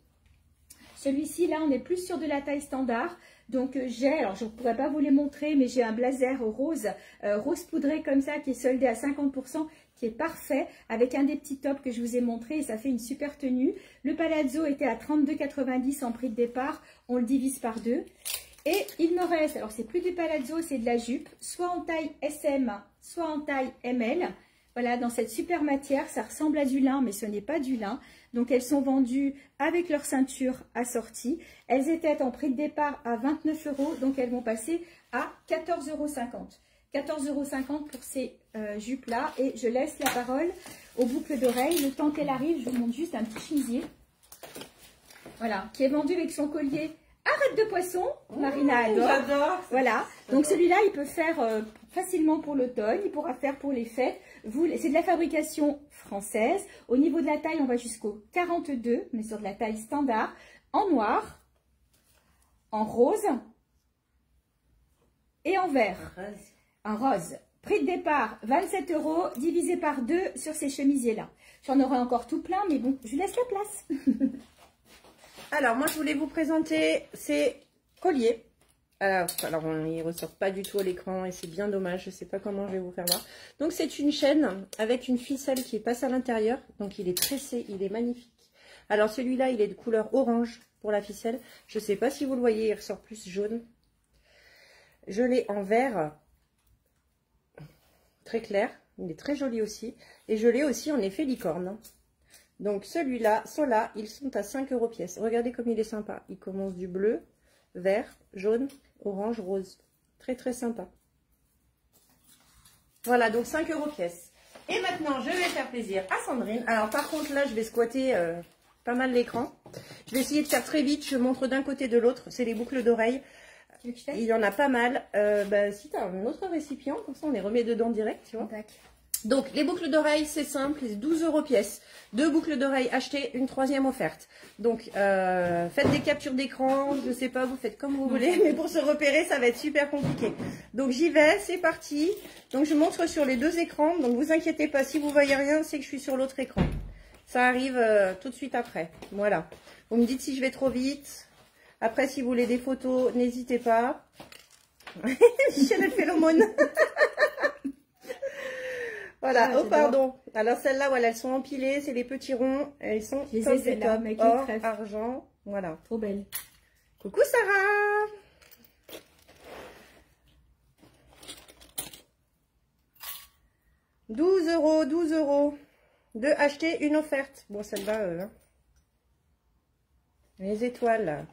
Celui-ci, là, on est plus sur de la taille standard. Donc, alors je ne pourrais pas vous les montrer, mais j'ai un blazer rose, rose poudré comme ça, qui est soldé à 50%, qui est parfait, avec un des petits tops que je vous ai montré, et ça fait une super tenue. Le palazzo était à 32,90 en prix de départ, on le divise par 2. Et il me reste, alors c'est plus du palazzo, c'est de la jupe, soit en taille SM, soit en taille ML. Voilà, dans cette super matière, ça ressemble à du lin, mais ce n'est pas du lin. Donc, elles sont vendues avec leur ceinture assortie. Elles étaient en prix de départ à 29 €, donc elles vont passer à 14,50 €. 14,50 € pour ces jupes-là. Et je laisse la parole aux boucles d'oreilles. Le temps qu'elle arrive, je vous montre juste un petit chemisier. Voilà, qui est vendu avec son collier arête de poisson. Marina adore.
J'adore.
Voilà, donc celui-là, il peut faire facilement pour l'automne, il pourra faire pour les fêtes. C'est de la fabrication française. Au niveau de la taille, on va jusqu'au 42, mais sur de la taille standard, en noir, en rose et en vert. En rose. Prix de départ, 27 € divisé par 2 sur ces chemisiers-là. J'en aurai encore tout plein, mais bon, je laisse la place.
Alors, moi, je voulais vous présenter ces colliers. Alors ils ne ressortent pas du tout à l'écran et c'est bien dommage. Je ne sais pas comment je vais vous faire voir. Donc, c'est une chaîne avec une ficelle qui passe à l'intérieur. Donc, il est tressé, il est magnifique. Alors, celui-là, il est de couleur orange pour la ficelle. Je ne sais pas si vous le voyez, il ressort plus jaune. Je l'ai en vert très clair. Il est très joli aussi. Et je l'ai aussi en effet licorne. Donc celui-là, ceux-là, ils sont à 5 € pièce. Regardez comme il est sympa. Il commence du bleu, vert, jaune, orange, rose. Très très sympa. Voilà, donc 5 € pièce. Et maintenant, je vais faire plaisir à Sandrine. Alors par contre, là, je vais squatter pas mal l'écran. Je vais essayer de faire très vite. Je montre d'un côté de l'autre. C'est les boucles d'oreilles. Il y en a pas mal. Si tu as un autre récipient, comme ça on les remet dedans direct, tu vois. Donc, les boucles d'oreilles, c'est simple, c'est 12 € pièce. 2 boucles d'oreilles achetées, une troisième offerte. Donc, faites des captures d'écran, je sais pas, vous faites comme vous voulez, mais pour se repérer, ça va être super compliqué. Donc, j'y vais, c'est parti. Donc, je montre sur les deux écrans, donc vous inquiétez pas, si vous voyez rien, c'est que je suis sur l'autre écran. Ça arrive tout de suite après, voilà. Vous me dites si je vais trop vite. Après, si vous voulez des photos, n'hésitez pas. Michel, elle fait l'aumône. Voilà, oh pardon. Alors celles-là, voilà, elles sont empilées, c'est les petits ronds. Elles sont top du top, or, argent, voilà.
Trop belle.
Coucou Sarah. « 12 €, 12 €. Deux acheter, une offerte. » Bon, celle-là, les étoiles, là.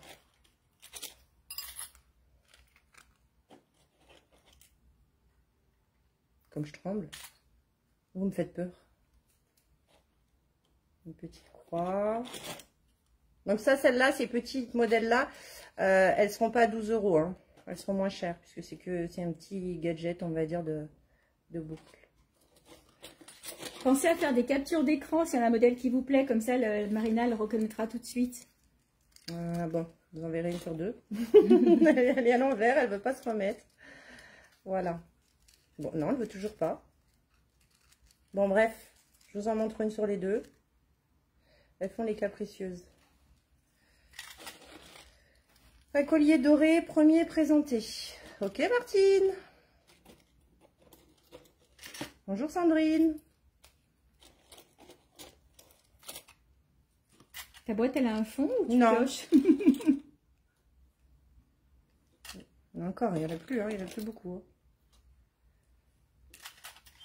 Comme je tremble. Vous me faites peur. Une petite croix. Donc ça, celle-là, ces petits modèles-là, elles seront pas à 12 €. Hein. Elles seront moins chères, puisque c'est un petit gadget, on va dire, de boucle.
Pensez à faire des captures d'écran s'il y a un modèle qui vous plaît, comme ça Marina le reconnaîtra tout de suite.
Bon, vous en verrez une sur deux. Elle est à l'envers, elle veut pas se remettre. Voilà. Bon, non, elle veut toujours pas. Bon, bref, je vous en montre une sur les deux. Elles font les capricieuses. Un collier doré, premier présenté. Ok, Martine. Bonjour, Sandrine.
Ta boîte, elle a un fond ou tu pioches?
Encore, il n'y en a plus, hein, il n'y en a plus beaucoup. Hein.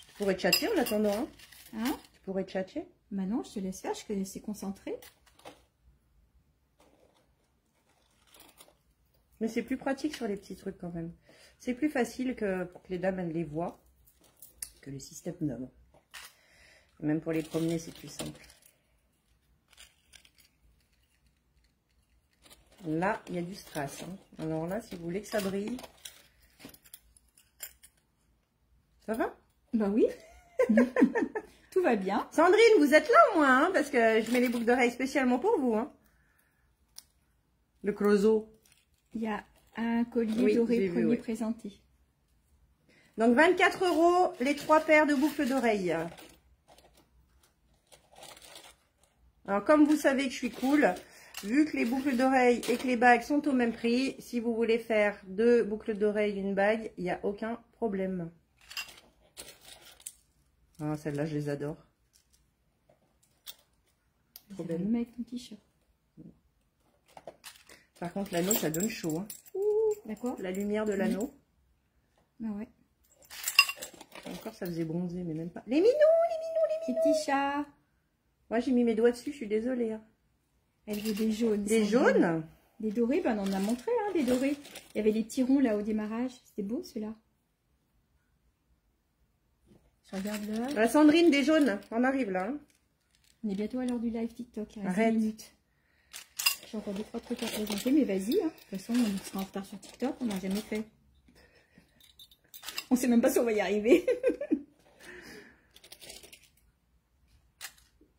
Tu pourrais tchatcher en attendant.
Hein?
Tu pourrais tchatcher?
Bah non, je te laisse faire, je te laisse concentrer.
Mais c'est plus pratique sur les petits trucs quand même. C'est plus facile pour que les dames elles les voient que le système d'hommes. Même pour les promener, c'est plus simple. Là, il y a du strass. Hein. Alors là, si vous voulez que ça brille. Ça va?
Bah oui. Tout va bien.
Sandrine, vous êtes là au moins, hein, parce que je mets les boucles d'oreilles spécialement pour vous. Hein. Le Clozo.
Il y a un collier doré premier présenté.
Donc 24 € les 3 paires de boucles d'oreilles. Alors comme vous savez que je suis cool, vu que les boucles d'oreilles et que les bagues sont au même prix, si vous voulez faire 2 boucles d'oreilles, une bague, il n'y a aucun problème. Ah, celles-là, je les adore.
Trop belle. Même avec ton t-shirt.
Par contre, l'anneau, ça donne chaud. Hein.
D'accord.
La lumière de l'anneau.
Ah ouais.
Encore, ça faisait bronzer, mais même pas. Les minous.
Les petits chats.
Moi, j'ai mis mes doigts dessus, je suis désolée. Hein.
Elle veut des jaunes.
Des jaunes?
Des dorés, ben on en a montré, hein, des dorés. Il y avait les petits ronds là au démarrage. C'était beau celui-là. Je regarde là.
La Sandrine, des jaunes. On arrive là. Hein.
On est bientôt à l'heure du live TikTok. Il reste
Arrête.
10 minutes. J'ai encore 2-3 trucs à présenter, mais vas-y. Hein. De toute façon, on sera en retard sur TikTok. On n'a jamais fait. On sait même pas si on va y arriver.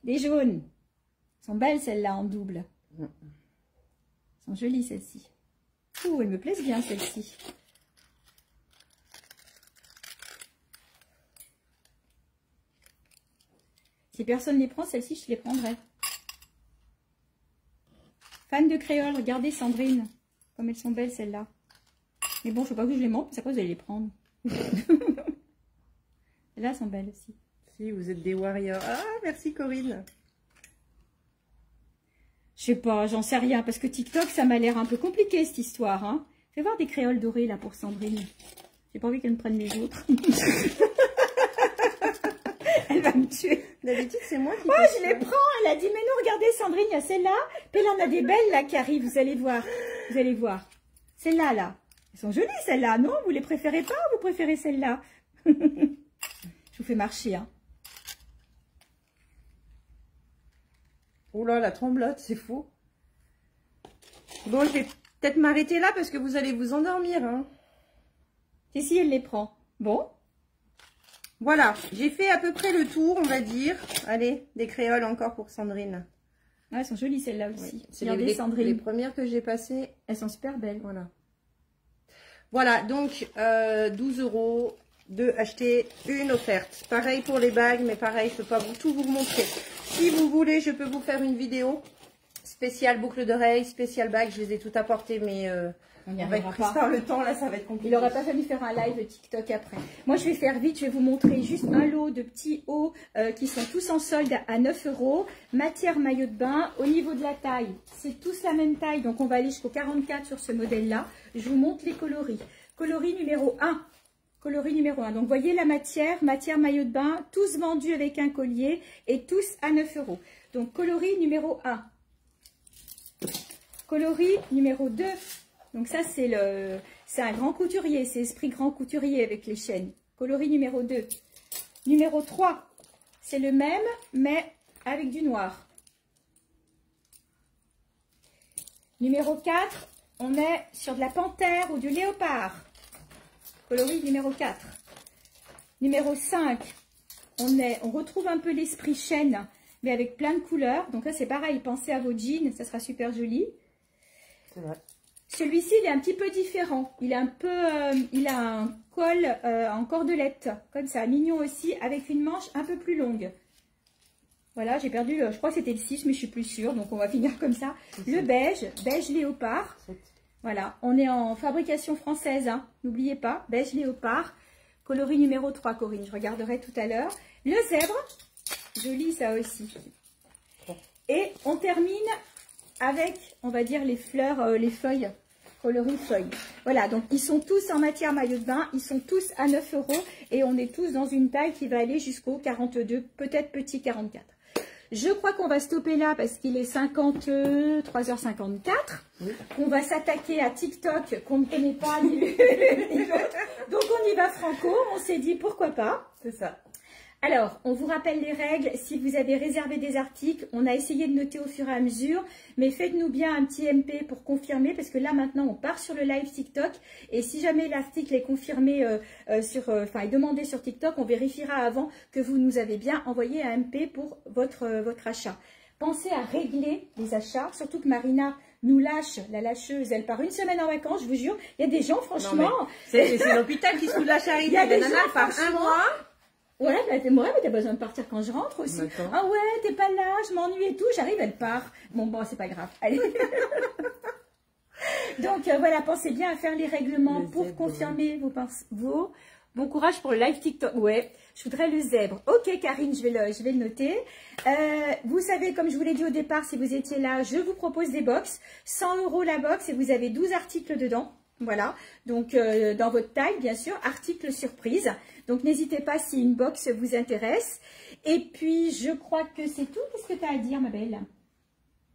Des jaunes. Elles sont belles celles-là en double. Elles sont jolies celles-ci. Ouh, elles me plaisent bien celles-ci. Si personne ne les prend, celles-ci, je les prendrai. Fan de créole, regardez Sandrine. Comme elles sont belles celles-là. Mais bon, je ne faut pas que je les montre, parce qu'après vous allez les prendre. Là, elles sont belles aussi.
Si, vous êtes des warriors. Ah, merci Corinne.
Je sais pas, j'en sais rien, parce que TikTok, ça m'a l'air un peu compliqué, cette histoire. Hein. Fais voir des créoles dorées, là, pour Sandrine. J'ai pas envie qu'elle me prenne les autres. Elle va me tuer.
D'habitude, c'est moi qui...
Oh, je les prends. Elle a dit, mais non, regardez, Sandrine, il y a celle-là. Puis là, on a des belles, là, qui arrivent. Vous allez voir. Vous allez voir. Celles-là, là. Elles sont jolies, celles-là. Non, vous les préférez pas ou vous préférez celles-là? Je vous fais marcher, hein.
Oh là, la tremblote, c'est fou. Bon, je vais peut-être m'arrêter là parce que vous allez vous endormir. Hein.
Et si elle les prend? Bon.
Voilà, j'ai fait à peu près le tour, on va dire. Allez, des créoles encore pour Sandrine.
Ah, elles sont jolies celles-là aussi.
Oui, c'est
regardez, Sandrine.
les premières que j'ai passées.
Elles sont super belles.
Voilà. Voilà, donc 12 € de acheter une offerte. Pareil pour les bagues, mais pareil, je ne peux pas tout vous montrer. Si vous voulez, je peux vous faire une vidéo spéciale boucle d'oreille, spéciale bague. Je les ai toutes apportées, mais on va être pris par le temps. Là, ça va être compliqué.
Il n'aurait pas fallu faire un live TikTok après. Moi, je vais faire vite. Je vais vous montrer juste un lot de petits hauts qui sont tous en solde à 9 €. Matière maillot de bain. Au niveau de la taille, c'est tous la même taille. Donc, on va aller jusqu'au 44 sur ce modèle-là. Je vous montre les coloris. Coloris numéro 1. Coloris numéro 1. Donc, vous voyez la matière maillot de bain, tous vendus avec un collier et tous à 9 €. Donc, coloris numéro 1. Coloris numéro 2. Donc, ça, c'est un grand couturier. C'est esprit grand couturier avec les chaînes. Coloris numéro 2. Numéro 3. C'est le même, mais avec du noir. Numéro 4. On est sur de la panthère ou du léopard. Coloris numéro 4. Numéro 5, on retrouve un peu l'esprit chêne, mais avec plein de couleurs. Donc là, c'est pareil, pensez à vos jeans, ça sera super joli.
C'est vrai.
Celui-ci, il est un petit peu différent. Il a un col en cordelette, comme ça, mignon aussi, avec une manche un peu plus longue. Voilà, j'ai perdu, je crois que c'était le 6, mais je suis plus sûre, donc on va finir comme ça. Le beige léopard. Voilà, on est en fabrication française, hein. N'oubliez pas, beige léopard, coloris numéro 3, Corinne, je regarderai tout à l'heure. Le zèbre, joli ça aussi. Et on termine avec, on va dire, les fleurs, les feuilles, coloris feuilles. Voilà, donc ils sont tous en matière maillot de bain, ils sont tous à 9 € et on est tous dans une taille qui va aller jusqu'au 42, peut-être petit 44. Je crois qu'on va stopper là parce qu'il est 3h54. Oui. On va s'attaquer à TikTok qu'on ne connaît pas. Donc on y va franco. On s'est dit pourquoi pas.
C'est ça.
Alors, on vous rappelle les règles. Si vous avez réservé des articles, on a essayé de noter au fur et à mesure. Mais faites-nous bien un petit MP pour confirmer. Parce que là, maintenant, on part sur le live TikTok. Et si jamais l'article est confirmé, est demandé sur TikTok, on vérifiera avant que vous nous avez bien envoyé un MP pour votre achat. Pensez à régler les achats. Surtout que Marina nous lâche, la lâcheuse. Elle part une semaine en vacances, je vous jure. Il y a des gens, franchement...
C'est l'hôpital qui se fout de la charité.
Il y a des gens,
par un mois...
Ouais, mais t'as besoin de partir quand je rentre aussi. Ah ouais, t'es pas là, je m'ennuie et tout. J'arrive, elle part. Bon, c'est pas grave. Allez. Donc, voilà, pensez bien à faire les règlements pour confirmer vos... Bon courage pour le live TikTok. Ouais, je voudrais le zèbre. Ok, Karine, je vais le noter. Vous savez, comme je vous l'ai dit au départ, si vous étiez là, je vous propose des box. 100 € la box et vous avez 12 articles dedans. Voilà, donc dans votre taille, bien sûr, article surprise. Donc n'hésitez pas si une box vous intéresse. Et puis, je crois que c'est tout. Qu'est-ce que tu as à dire, ma belle?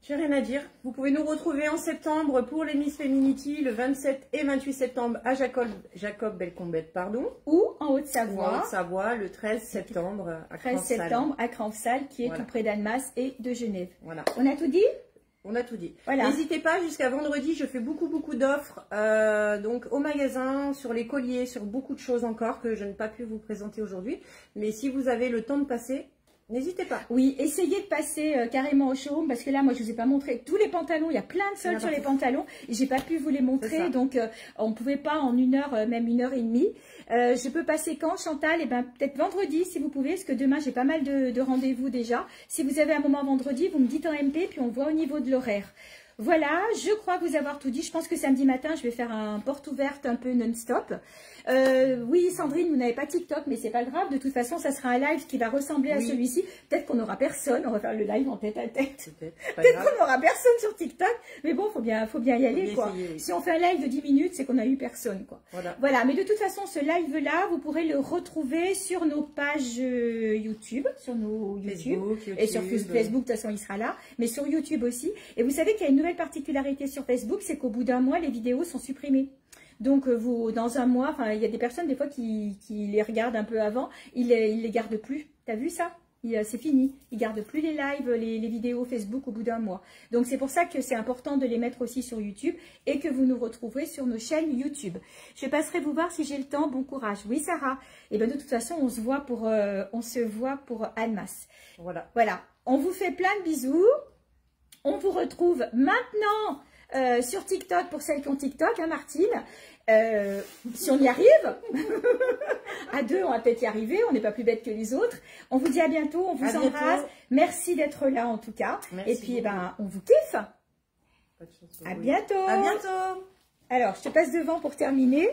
J'ai rien à dire. Vous pouvez nous retrouver en septembre pour les Miss Feminity, le 27 et 28 septembre à Jacob Belcombette, pardon.
Ou en Haute-Savoie.
En Haute-Savoie, le 13 septembre à
13 septembre à Cranfsal, qui est tout près d'Annemasse et de Genève.
Voilà.
On a tout dit?
On a tout dit.
Voilà.
N'hésitez pas, jusqu'à vendredi, je fais beaucoup d'offres donc au magasin, sur les colliers, sur beaucoup de choses encore que je n'ai pas pu vous présenter aujourd'hui. Mais si vous avez le temps de passer, n'hésitez pas.
Oui, essayez de passer carrément au showroom parce que là, moi, je vous ai pas montré tous les pantalons. Il y a plein de soldes sur les pantalons et j'ai pas pu vous les montrer. Donc, on pouvait pas en 1 heure, même 1h30. Je peux passer quand, Chantal? Eh ben, peut-être vendredi, si vous pouvez, parce que demain, j'ai pas mal de rendez-vous déjà. Si vous avez un moment vendredi, vous me dites en MP, puis on voit au niveau de l'horaire. Voilà, je crois vous avoir tout dit. Je pense que samedi matin, je vais faire un porte ouverte un peu non-stop. Oui, Sandrine, vous n'avez pas TikTok, mais c'est pas grave. De toute façon, ça sera un live qui va ressembler à celui-ci. Peut-être qu'on n'aura personne. On va faire le live en tête à tête. Peut-être qu'on n'aura personne sur TikTok. Mais bon, faut bien y aller, quoi.
Essayer, oui.
Si on fait un live de 10 minutes, c'est qu'on a eu personne, quoi. Voilà. Mais de toute façon, ce live-là, vous pourrez le retrouver sur nos pages YouTube, sur nos YouTube et sur Facebook. De toute façon, il sera là. Mais sur YouTube aussi. Et vous savez qu'il y a une nouvelle particularité sur Facebook, c'est qu'au bout d'un mois, les vidéos sont supprimées. Donc, vous, dans un mois, enfin, il y a des personnes, des fois, qui les regardent un peu avant, ils les gardent plus. T'as vu ça? C'est fini. Ils gardent plus les lives, les vidéos Facebook au bout d'un mois. Donc, c'est pour ça que c'est important de les mettre aussi sur YouTube et que vous nous retrouverez sur nos chaînes YouTube. Je passerai vous voir si j'ai le temps. Bon courage. Oui, Sarah. Et bien, de toute façon, on se voit pour Annemasse. Voilà. On vous fait plein de bisous. On vous retrouve maintenant sur TikTok pour celles qui ont TikTok, hein, Martine. Si on y arrive, à 2, on va peut-être y arriver. On n'est pas plus bêtes que les autres. On vous dit à bientôt. On vous embrasse. Merci d'être là en tout cas. Et puis, on vous kiffe. À bientôt.
À bientôt.
Alors, je te passe devant pour terminer.